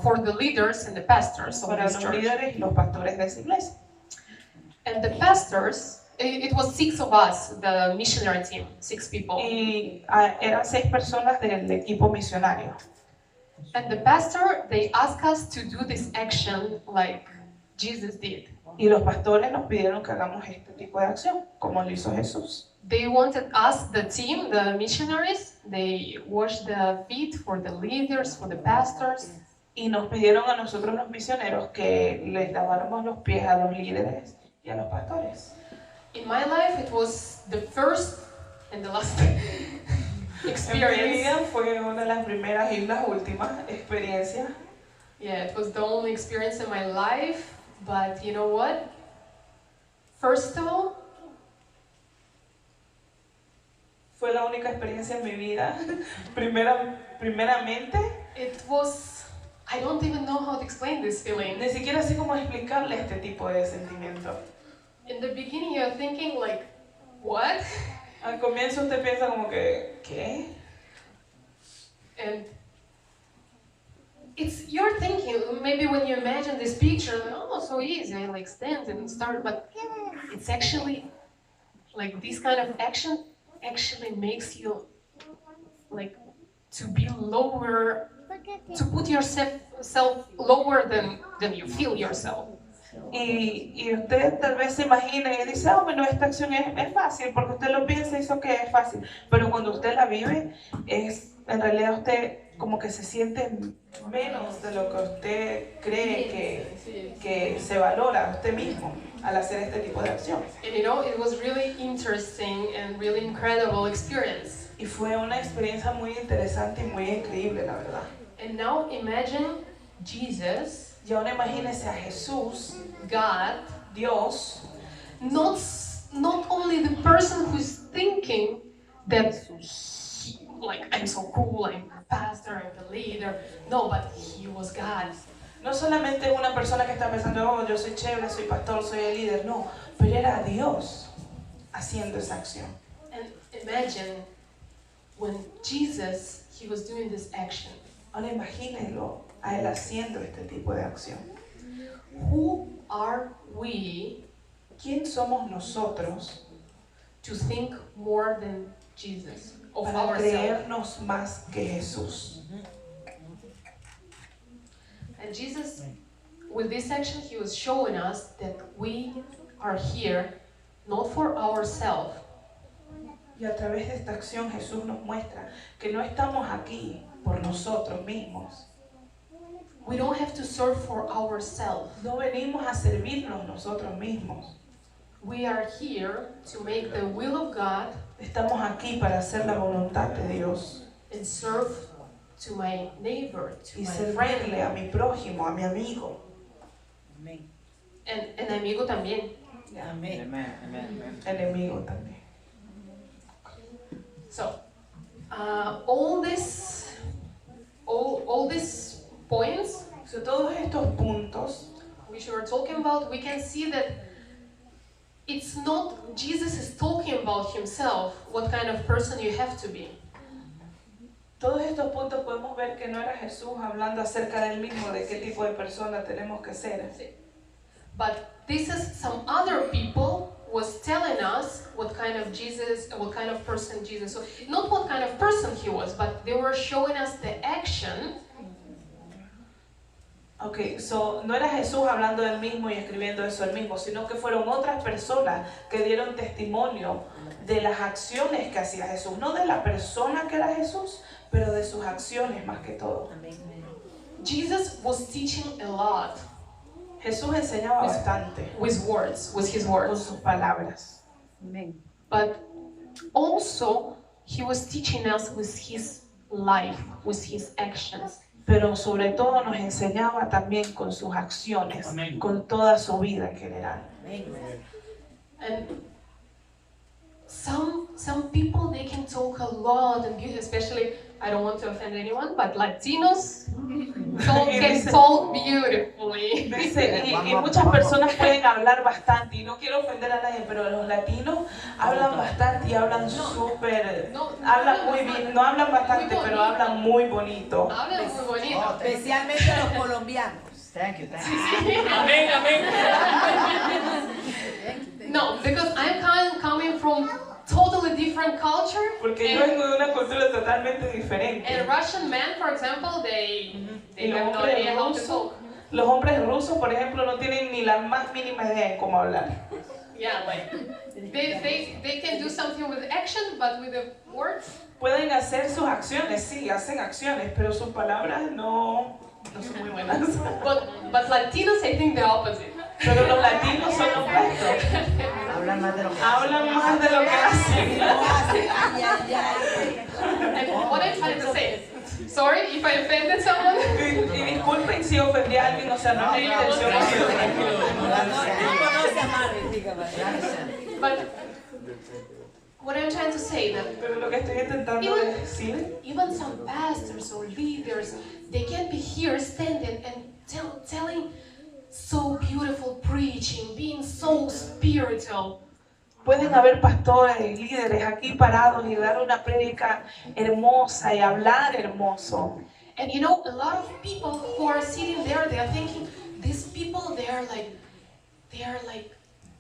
for the leaders and the pastors of para this los church. líderes y los pastores de esa iglesia. And the pastors, it was 6 of us, the missionary team, 6 people. Y eran 6 personas del equipo misionario. And the pastor, they asked us to do this action like Jesus did. Y los pastores nos pidieron que hagamos este tipo de acción, como lo hizo Jesús. They wanted us, the team, the missionaries, they washed the feet for the leaders, for the pastors. Y nos pidieron a nosotros los misioneros que les laváramos los pies a los líderes y a los pastores. In my life, it was the first and the last En mi experience. vida fue una de las primeras y las últimas experiencias. Yeah, it was the only experience in my life, but you know what? First of all, Fue la única experiencia en mi vida. Primeramente, it was, I don't even know how to explain this feeling. ni siquiera sé cómo explicarle este tipo de sentimiento. In the beginning, you're thinking like, what? Al comienzo usted piensa como que, ¿qué? And you're thinking, maybe when you imagine this picture, like, oh, so easy, I like stand and start, but it's actually, like this kind of action actually makes you like to be lower, to put yourself lower than you feel yourself. Y usted tal vez se imagina y dice, oh, bueno, esta acción es fácil, porque usted lo piensa y eso que es fácil. Pero cuando usted la vive, en realidad usted como que se siente menos de lo que usted cree que se valora usted mismo al hacer este tipo de acciones. And you know, it was really interesting and really incredible experience. Y fue una experiencia muy interesante y muy increíble, la verdad. And now imagine Jesus, Y ahora imagínense a Jesús, God, Dios, not only the person who's thinking that he, like, I'm so cool, I'm a pastor, I'm the leader. No, but he was God. no solamente una persona que está pensando, oh, yo soy chévere, soy pastor, soy el líder, no, pero era Dios haciendo esa acción. And imagine when Jesus, he was doing this action. Ahora imagínenlo a él haciendo este tipo de acción. Who are we ¿Quién somos nosotros to think more than Jesus of para ourselves? creernos más que Jesús? And Jesus, with this action, he was showing us that we are here not for ourselves, Y a través de esta acción Jesús nos muestra que no estamos aquí por nosotros mismos. we don't have to serve for ourselves. No venimos a servirnos nosotros mismos. We are here to make the will of God Estamos aquí para hacer la voluntad de Dios and serve to my neighbor, to y my servirle a friend, mi prójimo, a mi amigo. and amigo también. Amen, amen. Enemigo también. So, all these points So, todos estos puntos which we are talking about, we can see that it's not Jesus is talking about himself, what kind of person you have to be. Todos estos puntos podemos ver que no era Jesús hablando acerca del mismo, de qué tipo de persona tenemos que ser. But this is some other people was telling us what kind of Jesus, what kind of person Jesus was. Not what kind of person he was, but they were showing us the action. Ok, so no era Jesús hablando del mismo y escribiendo eso él mismo, sino que fueron otras personas que dieron testimonio de las acciones que hacía Jesús, no de la persona que era Jesús, pero de sus acciones más que todo. Jesus was teaching a lot Jesús enseñaba bastante with words, with his con words. sus palabras, But also, he was teaching us with his life, with his actions. pero sobre todo nos enseñaba también con sus acciones, Amén. con toda su vida en general. And some people, they can talk a lot, and especially, I don't want to offend anyone, but Latinos can talk beautifully. Dice, y muchas personas pueden hablar bastante, y no quiero ofender a nadie, pero los latinos hablan bastante y hablan súper, hablan muy bien, no hablan bastante, pero hablan muy bonito. Hablan muy bonito. Especialmente los colombianos. Thank you. Amén, amén. No, because I'm coming from totally different culture. Porque yo vengo de una cultura totalmente diferente. And Russian men, for example, they Y los have no hombres idea how to rusos, talk. los hombres rusos, por ejemplo, no tienen ni la más mínima idea de cómo hablar. Yeah, like they can do something with action, but with the words. Pueden hacer sus acciones, sí, hacen acciones, pero sus palabras no son muy buenas. But Latinos, I think the opposite. Pero los latinos son opuestos. Hablan más de lo que Hablan más de lo que hacen. And what I'm trying to say is, sorry if I offended someone. Y disculpen si ofendí a alguien, o sea, no es mi intención. But what I'm trying to say that Pero lo que estoy intentando decir, even some pastors or leaders, they can be here standing and telling so beautiful preaching, being so spiritual. pueden haber pastores y líderes aquí parados y dar una prédica hermosa y hablar hermoso. And you know, a lot of people who are sitting there, they are thinking, these people, they are like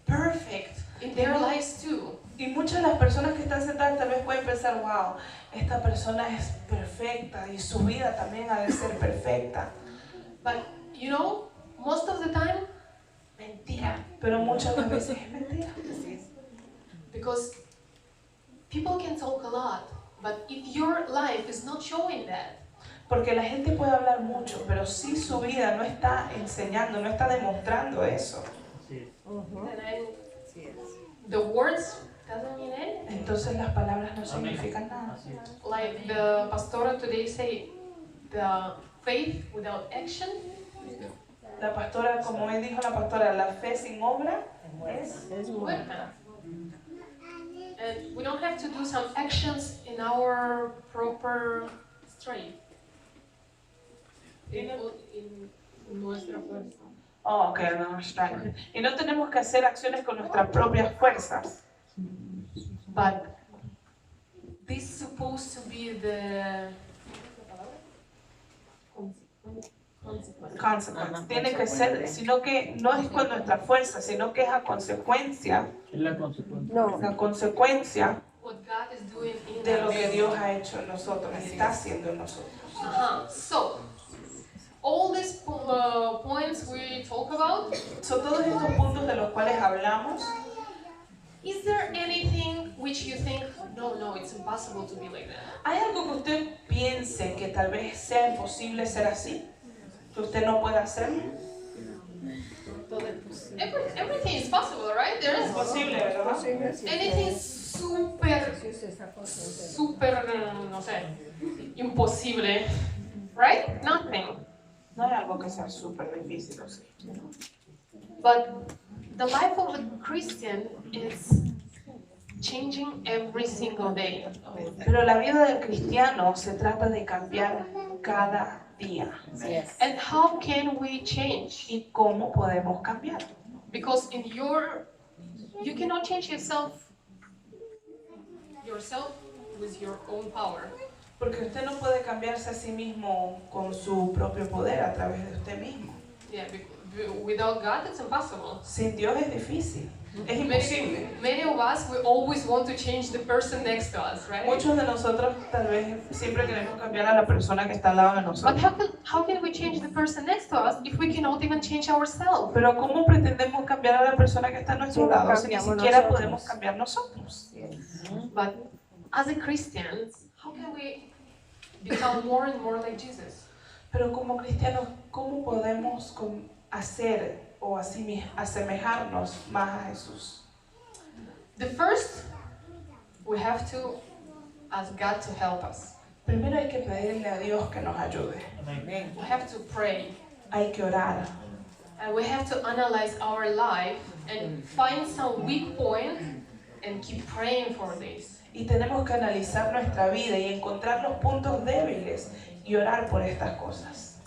perfect in their lives too. Y muchas de las personas que están sentadas tal vez pueden pensar, wow, esta persona es perfecta y su vida también ha de ser perfecta. But you know, most of the time, mentira. Pero muchas de las veces es mentira. Because people can talk a lot, but if your life is not showing that, Porque la gente puede hablar mucho, pero si su vida no está enseñando, no está demostrando eso, then the words doesn't mean anything. Entonces las palabras no significan nada. Like the pastora today say, the faith without action La pastora, como hoy dijo la pastora, la fe sin obra es Es muy muerta. And we don't have to do some actions in our proper strength. In nuestra fuerza. Oh, ok, no, strength. Y no tenemos que hacer acciones con nuestras propias fuerzas. But this is supposed to be the Consequence. Tiene que ser, sino que no es con nuestra fuerza, sino que es a consecuencia, Es la consecuencia. No, la consecuencia what God is doing in de lo us. que Dios ha hecho en nosotros, está haciendo en nosotros. So, all these points we talk about, Son todos estos puntos de los cuales hablamos. is there anything which you think, no, it's impossible to be like that? ¿Hay algo que usted piense que tal vez sea imposible ser así? ¿Que usted no pueda hacerlo? Everything is possible, right? There Es is posible, ¿verdad? posible si anything usted, super, si usted está consciente. super, no sé, imposible, right? Nothing. No hay algo que sea súper difícil, ¿o sí? But the life of a Christian is changing every single day. Pero la vida del cristiano se trata de cambiar cada día. Yes. And how can we change? ¿Y cómo podemos cambiar? Because you cannot change yourself with your own power. Porque usted no puede cambiarse a sí mismo con su propio poder a través de usted mismo. Yeah, without God, it's impossible. Sin Dios es difícil, es imposible. Many of us, we always want to change the person next to us, right? Muchos de nosotros tal vez siempre queremos cambiar a la persona que está al lado de But nosotros. how can we change the person next to us if we cannot even change ourselves? Pero ¿cómo pretendemos cambiar a la persona que está a nuestro Sí, lo lado si ni cambiamos siquiera nosotros. podemos cambiar nosotros? But as a Christians, how can we become more and more like Jesus? Pero como cristianos, ¿cómo podemos hacer o asemejarnos más a Jesús? The first, we have to ask God to help us. Primero hay que pedirle a Dios que nos ayude. We have to pray. Hay que orar. And we have to analyze our life and find some weak point and keep praying for this. Y tenemos que analizar nuestra vida y encontrar los puntos débiles y orar por estas cosas.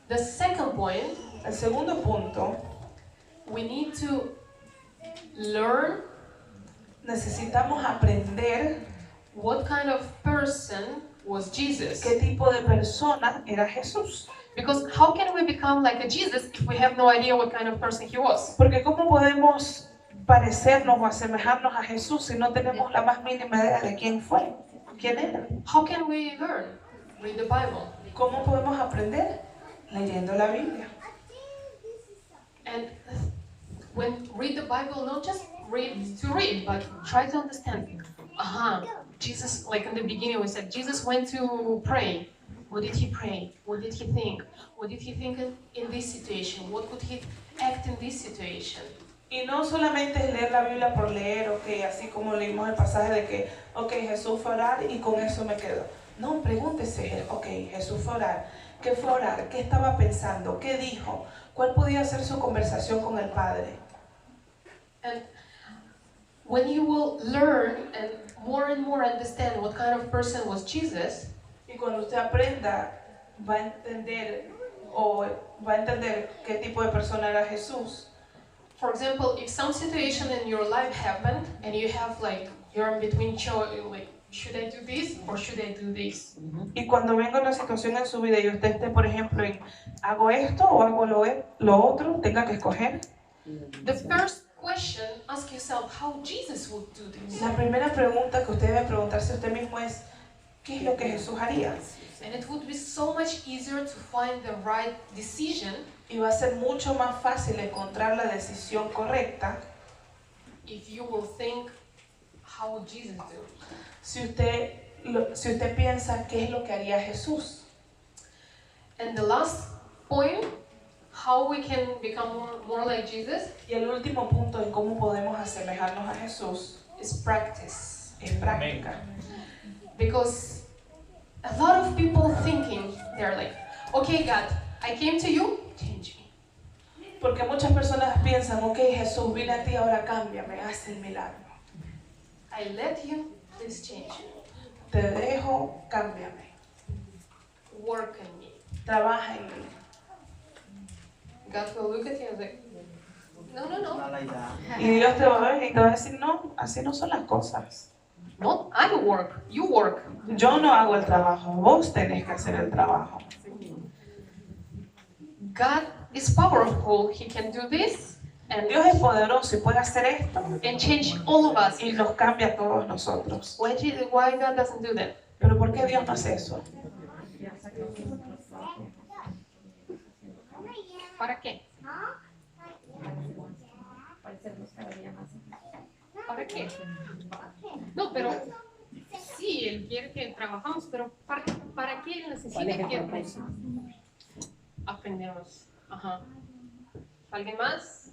The second point, El segundo punto, we need to learn necesitamos aprender what kind of person was Jesus. qué tipo de persona era Jesús. Because how can we become like a Jesus if we have no idea what kind of person he was? Porque ¿cómo podemos parecernos o asemejarnos a Jesús si no tenemos la más mínima idea de quién fue, quién era? How can we learn? Read the Bible. ¿Cómo podemos aprender? Leyendo la Biblia. And when read the Bible, not just read to read, but try to understand. Jesus, like in the beginning we said, Jesus went to pray. What did he pray? What did he think? What did he think in this situation? What could he act in this situation? Y no solamente es leer la Biblia por leer, ok, así como leímos el pasaje de que, ok, Jesús fue a orar y con eso me quedo. No, pregúntese, ok, Jesús fue a orar. ¿Qué fue a orar? ¿Qué estaba pensando? ¿Qué dijo? ¿Cuál podía ser su conversación con el Padre? And when you will learn and more understand what kind of person was Jesus, Y cuando usted aprenda, va a entender qué tipo de persona era Jesús. for example, if some situation in your life happened and you have like, you're in between like, should I do this or should I do this? Y cuando venga una situación en su vida y usted esté, por ejemplo, en hago esto o hago lo otro, tenga que escoger. The first question, ask yourself how Jesus would do this. La primera pregunta que usted debe preguntarse a usted mismo es, ¿qué es lo que Jesús haría? And it would be so much easier to find the right decision Y va a ser mucho más fácil encontrar la decisión correcta if you will think how would Jesus do. si usted piensa qué es lo que haría Jesús. And the last point, how we can become more like Jesus, Y el último punto en cómo podemos asemejarnos a Jesús is practice. es práctica. Because a lot of people thinking, they're like, okay, God, I came to you, change me. Porque muchas personas piensan, ok, Jesús, vine a ti, ahora cámbiame, haz el milagro. I let you, please change me. Te dejo, cámbiame. Work in me. Trabaja en mí. God will look at you and like, no, no, no. Mala idea. Y Dios te va a ver y te va a decir, no, así no son las cosas. Not I work, you work. Yo no hago el trabajo, vos tenés que hacer el trabajo. God is powerful, He can do this and, Dios es poderoso y puede hacer esto and change all of us. y nos cambia a todos nosotros. Why God doesn't do that? Pero ¿por qué Dios no hace eso? ¿Para qué? ¿Para qué? No, pero sí, Él quiere que trabajamos, pero ¿para qué Él necesita que aprendamos? Ajá. ¿Alguien más?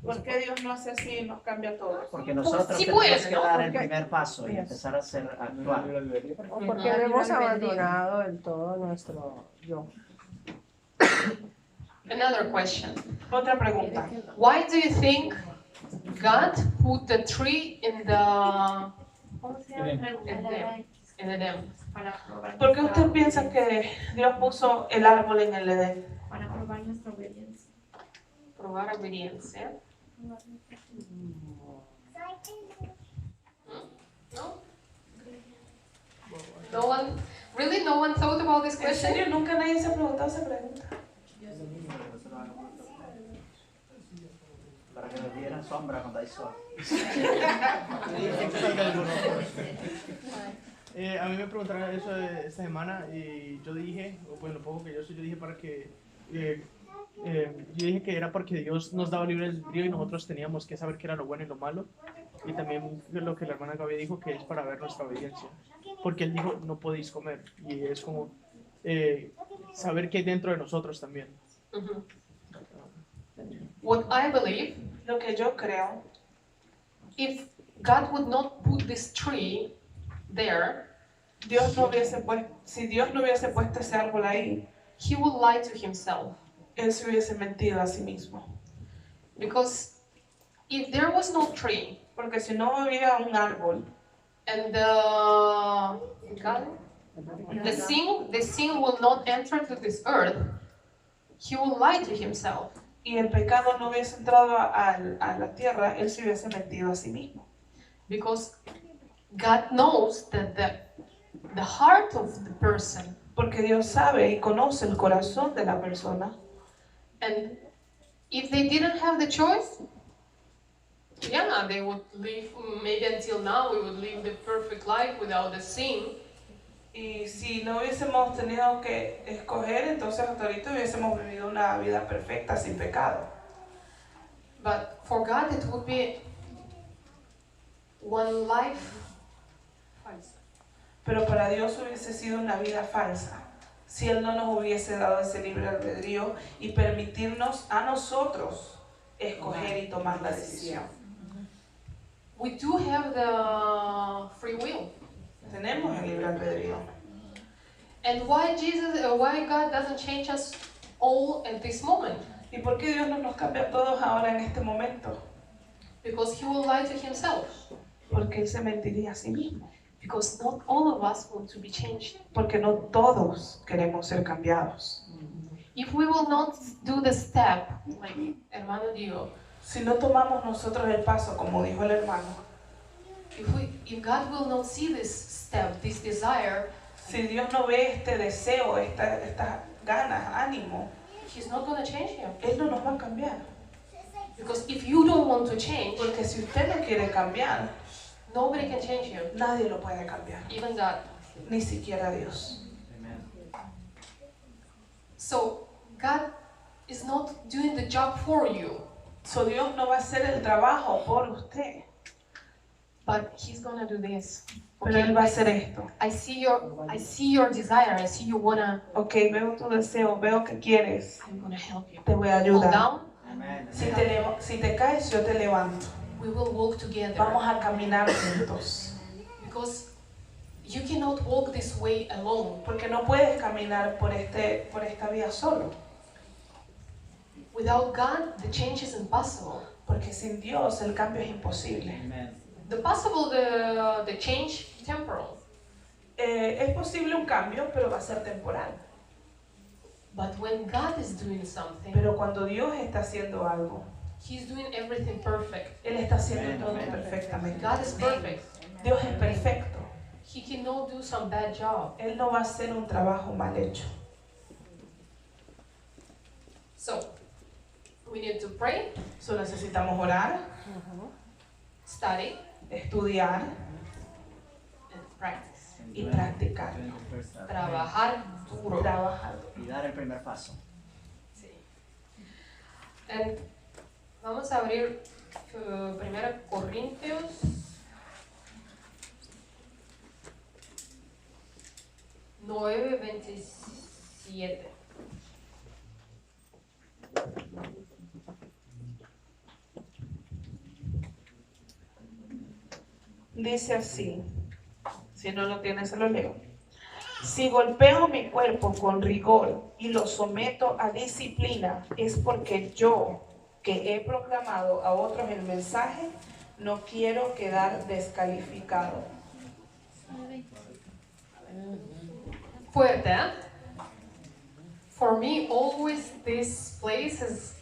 ¿Por qué Dios no hace así y nos cambia a todos? Porque nosotros Sí tenemos puede, que ¿no? dar el Porque- primer paso y empezar a actuar. O porque hemos abandonado del todo nuestro yo. Another question. Otra pregunta. Why do you think God put the tree in the ¿cómo se llama? In the Edén. ¿Por qué usted piensa que Dios puso el árbol en el Edén? Para probar nuestra obediencia. Probar obediencia. No? No one, really no one thought about this ¿En question? serio? Nunca nadie se ha preguntado esa pregunta. Para que nos dieran sombra cuando hay sol. A mí me preguntaron eso esta semana y yo dije, bueno, poco que yo dije para que, yo dije que era porque Dios nos daba libre albedrío y nosotros teníamos que saber qué era lo bueno y lo malo. Y también lo que la hermana Gaby dijo, que es para ver nuestra obediencia. Porque Él dijo, no podéis comer. Y es como saber qué hay dentro de nosotros también. Mhm. What I believe, Lo que yo creo, if God would not put this tree there, Dios no hubiese puesto, si Dios no hubiese puesto ese árbol ahí, He would lie to Himself. Él se hubiese mentido a sí mismo. Because if there was no tree Porque si no había un árbol and the sin will not enter to this earth, He will lie to Himself. y el pecado no hubiese entrado a la tierra, Él se hubiese mentido a sí mismo. Because God knows that the heart of the person, Porque Dios sabe y conoce el corazón de la persona. and if they didn't have the choice, yeah, they would live, maybe until now we would live the perfect life without the sin. Y si no hubiésemos tenido que escoger, entonces hasta ahorita hubiésemos vivido una vida perfecta sin pecado. But for God it would be one life. Pero para Dios hubiese sido una vida falsa si Él no nos hubiese dado ese libre albedrío y permitirnos a nosotros escoger y tomar la decisión. We do have the free will. Tenemos el libre albedrío. And why why God doesn't change us all at this moment? ¿Y por qué Dios no nos cambia a todos ahora en este momento? Because He will lie to Himself. Porque Él se mentiría a sí mismo. Because not all of us want to be changed. Porque no todos queremos ser cambiados. If we will not do the step, like hermano Diego, Si no tomamos nosotros el paso, como dijo el hermano, if God will not see this step, this desire, si Dios no ve este deseo, estas ganas, ánimo, He's not going to change you. Él no nos va a cambiar. Because if you don't want to change, Porque si usted no quiere cambiar, nobody can change you, nadie lo puede cambiar, even God. ni siquiera Dios. So God is not doing the job for you, So Dios no va a hacer el trabajo por usted, but He's going to do this. pero Él va a hacer esto. I see your desire. I see you wanna. Ok, veo tu deseo, veo que quieres, I'm gonna help you. te voy a Fall ayudar. down. Amén. Si te caes, yo te levanto. we will walk together. Vamos a caminar juntos. Because you cannot walk this way alone. Porque no puedes caminar por esta vía solo. Without God, the change is impossible. Porque sin Dios el cambio es imposible. Amen. The change temporal. Es posible un cambio, pero va a ser temporal. But when God is doing something, Pero cuando Dios está haciendo algo, He's doing everything perfect. Él está haciendo Amén, todo amén. perfectamente. God is perfect. Dios es perfecto. He cannot do some bad job. Él no va a hacer un trabajo mal hecho. So, we need to pray, Solo necesitamos orar, study, estudiar and practice. y practicar. Doing the first step. Trabajar duro. Trabajar. Y dar el primer paso. Sí. And vamos a abrir 1 Corintios 9:27. Dice así, si no lo tienes se lo leo. Si golpeo mi cuerpo con rigor y lo someto a disciplina, es porque yo, que he proclamado a otros el mensaje, no quiero quedar descalificado. Fuerte, ¿eh? For me, always this place is,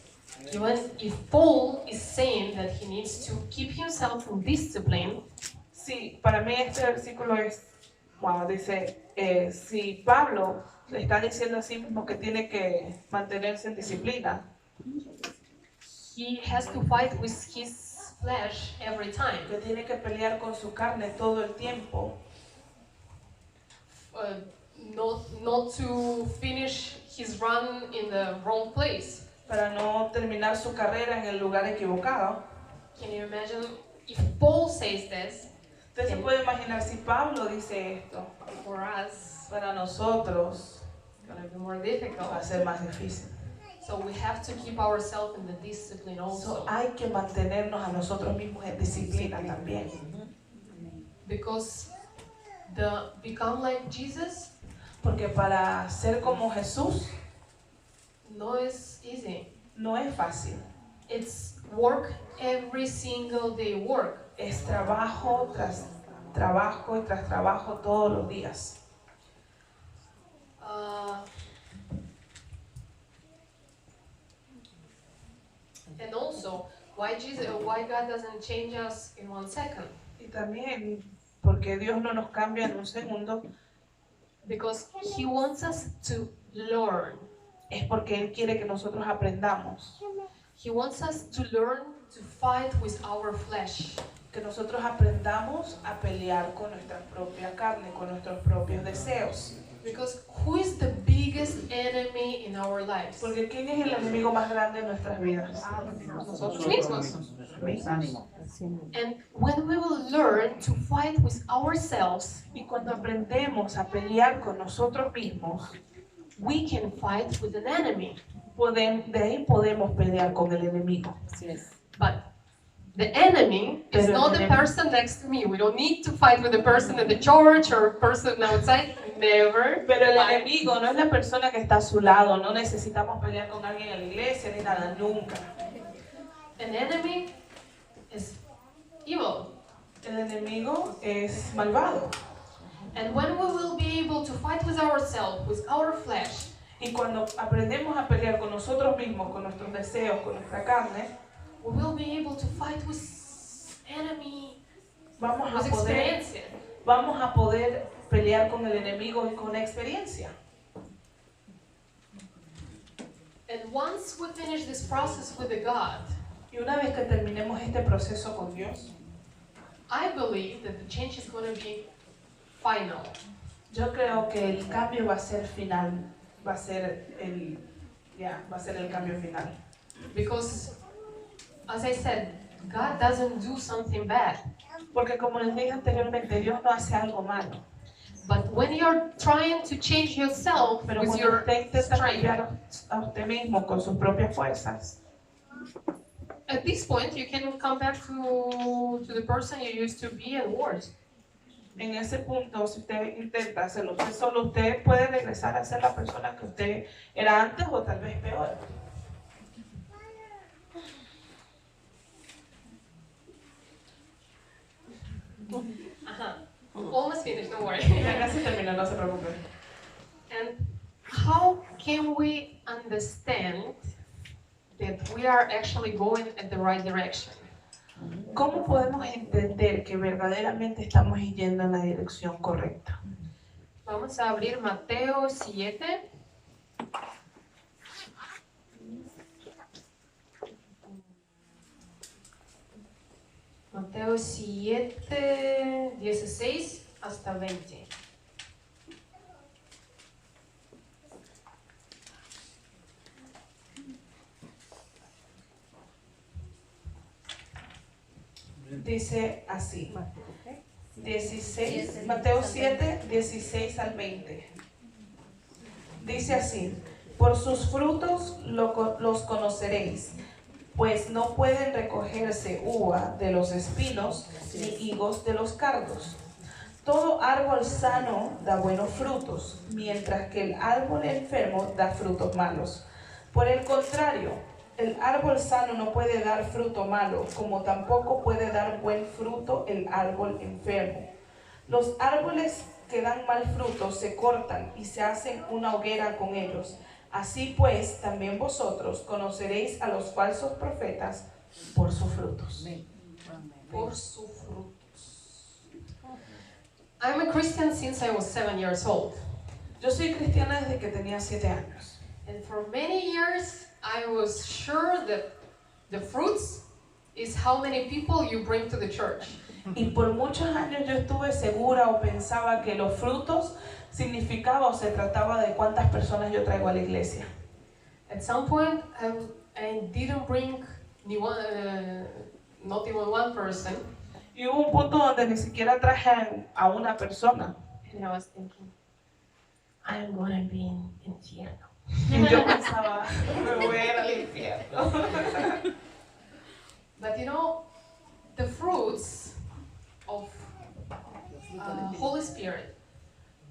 even if Paul is saying that he needs to keep himself in discipline, Sí, para mí este versículo es, wow, dice, si Pablo le está diciendo a sí mismo que tiene que mantenerse en disciplina, he has to fight with his flesh every time. que tiene que pelear con su carne todo el tiempo, Not to finish his run in the wrong place. para no terminar su carrera en el lugar equivocado. Can you imagine if Paul says this Usted se puede imaginar si Pablo dice esto, for us? para nosotros It's gonna be more va a difficult. ser más difícil. So we have to keep ourselves in the discipline also, Hay que mantenernos a nosotros mismos en disciplina también. because the become like Jesus Porque para ser como Jesús no is easy. no es fácil. It's work every single day. Work. Es trabajo tras trabajo y tras trabajo todos los días. And also, why God doesn't change us in 1 second? Y también porque Dios no nos cambia en un segundo, Because He wants us to learn. es porque Él quiere que nosotros aprendamos, He wants us to learn to fight with our flesh. que nosotros aprendamos a pelear con nuestra propia carne, con nuestros propios deseos. Because who is the biggest enemy in our lives? Porque ¿quién es el enemigo más grande en nuestras vidas? Nosotros mismos. Ánimo. And when we will learn to fight with ourselves, Y cuando aprendemos a pelear con nosotros mismos, we can fight with an enemy. de ahí podemos pelear con el enemigo. But the enemy is Pero not el the enemigo- person next to me. We don't need to fight with the person at the church or person outside. Never. Pero el Fight. enemigo no es la persona que está a su lado, no necesitamos pelear con alguien en la iglesia ni nada, nunca. An enemy is evil. El enemigo es malvado. And when we will be able to fight with ourselves, with our flesh, Y cuando aprendemos a pelear con nosotros mismos, con nuestros deseos, con nuestra carne, we will be able to fight with enemy vamos with experience. vamos a poder pelear con el enemigo y con experiencia. And once we finish this process with the God, Y una vez que terminemos este proceso con Dios, I believe that the change is going to be final. yo creo que el cambio va a ser final, va a ser el cambio final. Because, as I said, God doesn't do something bad. Porque como les dije anteriormente, Dios no hace algo malo. But when you're trying to change yourself Pero with cuando your usted intenta strength, cambiar a usted mismo con sus propias fuerzas, at this point, you can come back to the person you used to be and worse. En ese punto, si usted intenta hacerlo usted solo, usted puede regresar a ser la persona que usted era antes o tal vez peor. Almost finished, don't worry. Ya casi terminó, no se preocupe. And how can we understand that we are actually going at the right direction? ¿Cómo podemos entender que verdaderamente estamos yendo en la dirección correcta? Vamos a abrir Mateo 7. Mateo 7, 16 hasta 20. Dice así, Mateo, ¿qué? 16, Mateo 7, 16 al 20. Dice así, por sus frutos los conoceréis, pues no pueden recogerse uva de los espinos ni higos de los cardos. Todo árbol sano da buenos frutos, mientras que el árbol enfermo da frutos malos. Por el contrario, el árbol sano no puede dar fruto malo, como tampoco puede dar buen fruto el árbol enfermo. Los árboles que dan mal fruto se cortan y se hacen una hoguera con ellos. Así pues, también vosotros conoceréis a los falsos profetas por sus frutos. Por sus frutos. I'm a Christian since I was 7 years old. Yo soy cristiana desde que tenía 7 años. And for many years, I was sure that the fruits is how many people you bring to the church. Y por muchos años yo estuve segura o pensaba que los frutos significaba o se trataba de cuántas personas yo traigo a la iglesia. At some point, I didn't bring not even one person. Y hubo un punto donde ni siquiera traje a una persona. And I was thinking, I'm gonna be in infierno. Y yo pensaba, me voy a ir al infierno. But you know, the fruits of Holy Spirit,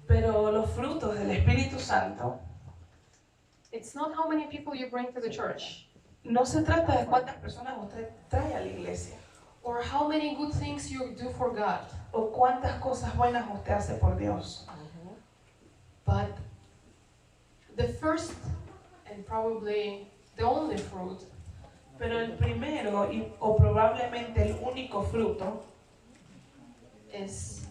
Pero los frutos del Espíritu Santo it's not how many people you bring to the church, no se trata de cuántas personas usted trae a la iglesia or how many good things you do for God, o cuántas cosas buenas usted hace por Dios. but the first and probably the only fruit Pero el primero o probablemente el único fruto is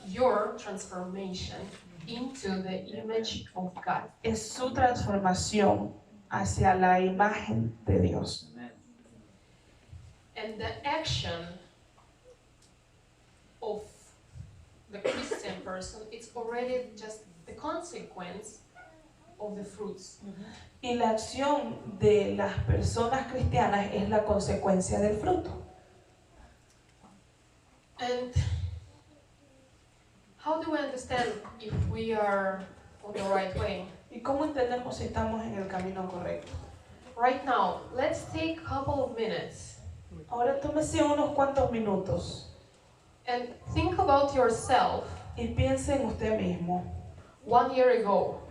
your transformation into the image of God. es su transformación hacia la imagen de Dios. Amen. And the action of the Christian person, it's already just the consequence of the fruits. Y la acción de las personas cristianas es la consecuencia del fruto. And how do we understand if we are on the right way? ¿Y cómo entendemos si estamos en el camino correcto? Right now, let's take a couple of minutes Ahora tómese unos cuantos minutos and think about yourself y piense en usted mismo 1 year ago.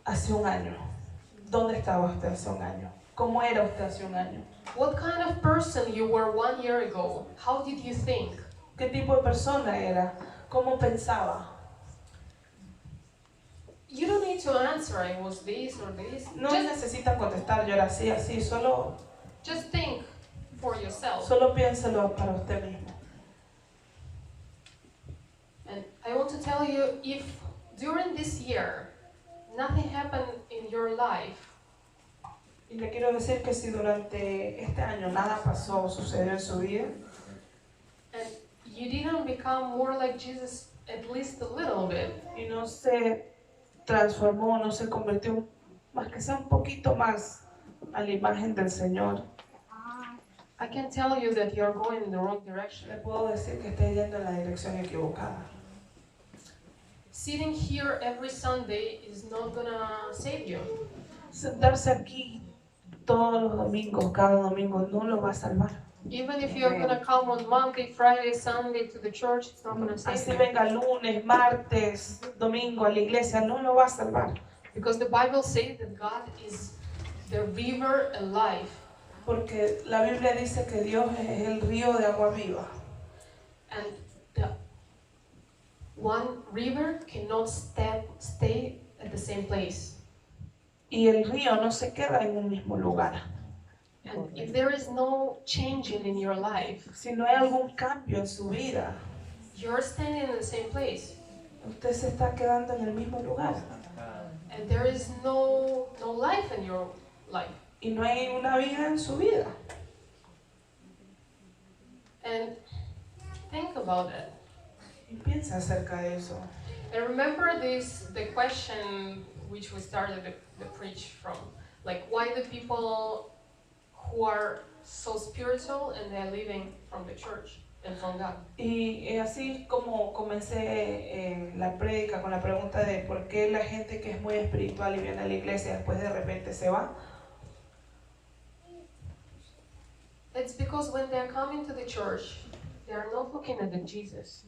hace un año. ¿Dónde estaba usted hace un año? ¿Cómo era usted hace un año? What kind of person you were 1 year ago? How did you think? ¿Qué tipo de persona era? ¿Cómo pensaba? You don't need to answer, I was this or this. No Just, necesita contestar, yo era así, así, solo think for yourself. piénselo para usted mismo. And I want to tell you, if during this year nothing happened in your life, Y le quiero decir que si durante este año nada pasó o sucedió en su vida, and you didn't become more like Jesus at least a little bit, y no se transformó, no se convirtió más que sea un poquito más a la imagen del Señor, I can tell you that you're going in the wrong direction. le puedo decir que está yendo en la dirección equivocada. Sitting here every Sunday is not gonna save you. Sentarse aquí todos los domingos, cada domingo, no lo va a salvar. Even if you're going to come on Monday, Friday, Sunday to the church, it's not going to save Así you. venga lunes, martes, domingo a la iglesia, no lo va a salvar. Because the Bible says that God is the river of life. Porque la Biblia dice que Dios es el río de agua viva. And the one river cannot stay at the same place. Y el río no se queda en un mismo lugar. And if there is no changing in your life, Si no hay algún cambio en su vida, you're standing in the same place. usted se está quedando en el mismo lugar. And there is no life in your life. Y no hay una vida en su vida. And think about it. Y piensa acerca de eso. And remember the question which we started the preach from. Like, why the people who are so spiritual and they're living from the church and from God? Y así como comencé la prédica con la pregunta de por qué la gente que es muy espiritual y viene a la iglesia después de repente se va. It's because when they're coming to the church, they are not looking at the Jesus.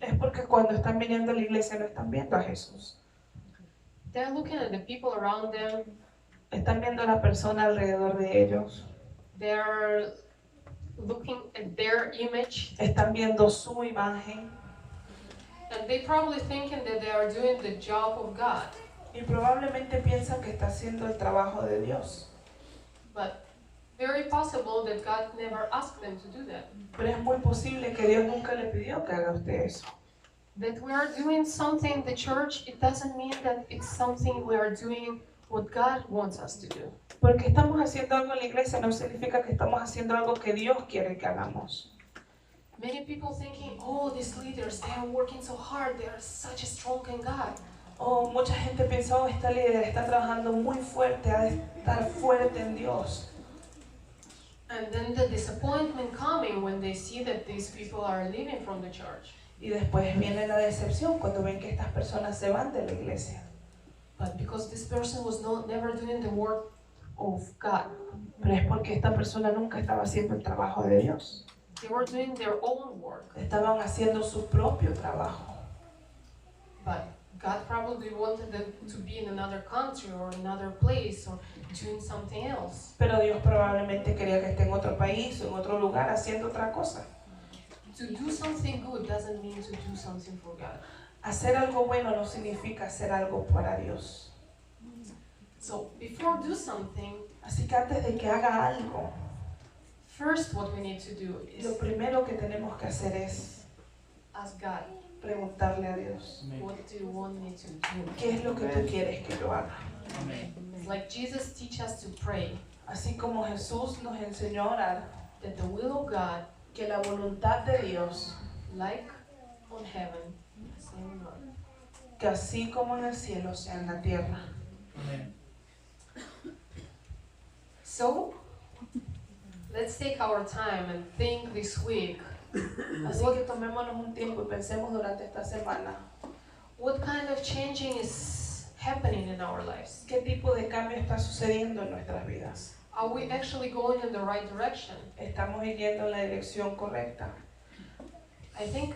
Es porque cuando están viniendo a la iglesia no están viendo a Jesús. They're looking at the people around them. Están viendo a la persona alrededor de ellos. They're looking at their image. Están viendo su imagen. And they probably thinking that they are doing the job of God. Y probablemente piensan que está haciendo el trabajo de Dios. But very possible that God never asked them to do that. Pero es muy posible que Dios nunca le pidió que haga usted eso. That we are doing something in the church, it doesn't mean that it's something we are doing what God wants us to do. Porque estamos haciendo algo en la iglesia no significa que estamos haciendo algo que Dios quiere que hagamos. Many people thinking, oh, these leaders, they are working so hard, they are such a strong in God. O mucha gente piensa, oh, esta líder está trabajando muy fuerte, ha de estar fuerte en Dios. And then the disappointment coming when they see that these people are leaving from the church. Y después viene la decepción cuando ven que estas personas se van de la iglesia. But because this person was never doing the work of God. Pero es porque esta persona nunca estaba haciendo el trabajo de Dios. They were doing their own work. Estaban haciendo su propio trabajo. But God probably wanted them to be in another country or another place or doing something else. Pero Dios probablemente quería que esté en otro país o en otro lugar haciendo otra cosa. To do something good doesn't mean to do something for God. Hacer algo bueno no significa hacer algo para Dios. So before do something, Así que antes de que haga algo, first what we need to do is lo primero que tenemos que hacer es ask God, preguntarle a Dios, what do you want me to do? ¿qué es lo que tú quieres que yo haga? It's like Jesus teach us to pray Así como Jesús nos enseñó a orar, that the will of God, que la voluntad de Dios, like on heaven, same on earth. que así como en el cielo sea en la tierra. So let's take our time and think this week. Así que tomémonos un tiempo y pensemos durante esta semana, What kind of changing is happening in our lives? ¿qué tipo de cambio está sucediendo en nuestras vidas? Are we actually going in the right direction? ¿Estamos yendo en la dirección correcta? I think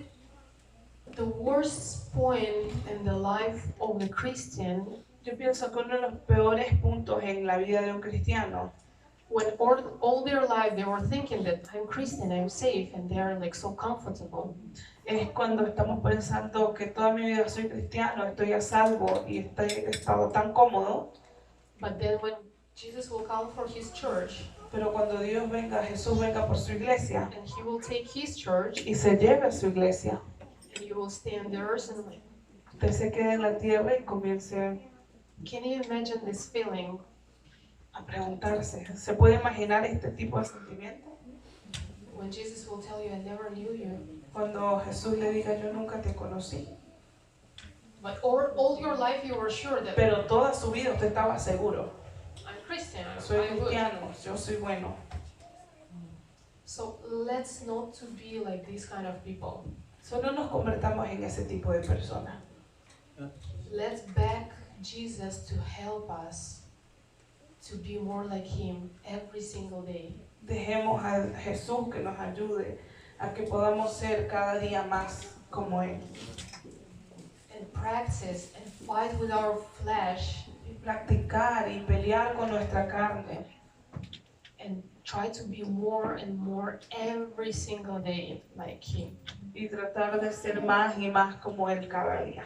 the worst point in the life of the Christian, Yo pienso que uno de los peores puntos en la vida de un cristiano, when all their life they were thinking that I'm Christian, I'm safe, and they are like so comfortable. es cuando estamos pensando que toda mi vida soy cristiano, estoy a salvo y he estado tan cómodo, But then when Jesus will come for his church, pero cuando Dios venga, Jesús venga por su iglesia and he will take his church, y se lleve a su iglesia, and you will stay on the earth, and like, usted se quede en la tierra y comience can you imagine this feeling? a preguntarse, ¿se puede imaginar este tipo de sentimiento? When Jesus will tell you, I never knew you. Cuando Jesús le diga, yo nunca te conocí, But all your life you were sure that pero toda su vida usted estaba seguro, I'm Christian, soy I'm good. cristiano, yo soy bueno. So let's not to be like these kind of people. Solo nos convertamos en ese tipo de personas. Let's beg Jesus to help us to be more like Him every single day. Dejemos a Jesús que nos ayude a que podamos ser cada día más como Él. And practice and fight with our flesh Y practicar y pelear con nuestra carne. and try to be more and more every single day like Him. Y tratar de ser más y más como Él cada día.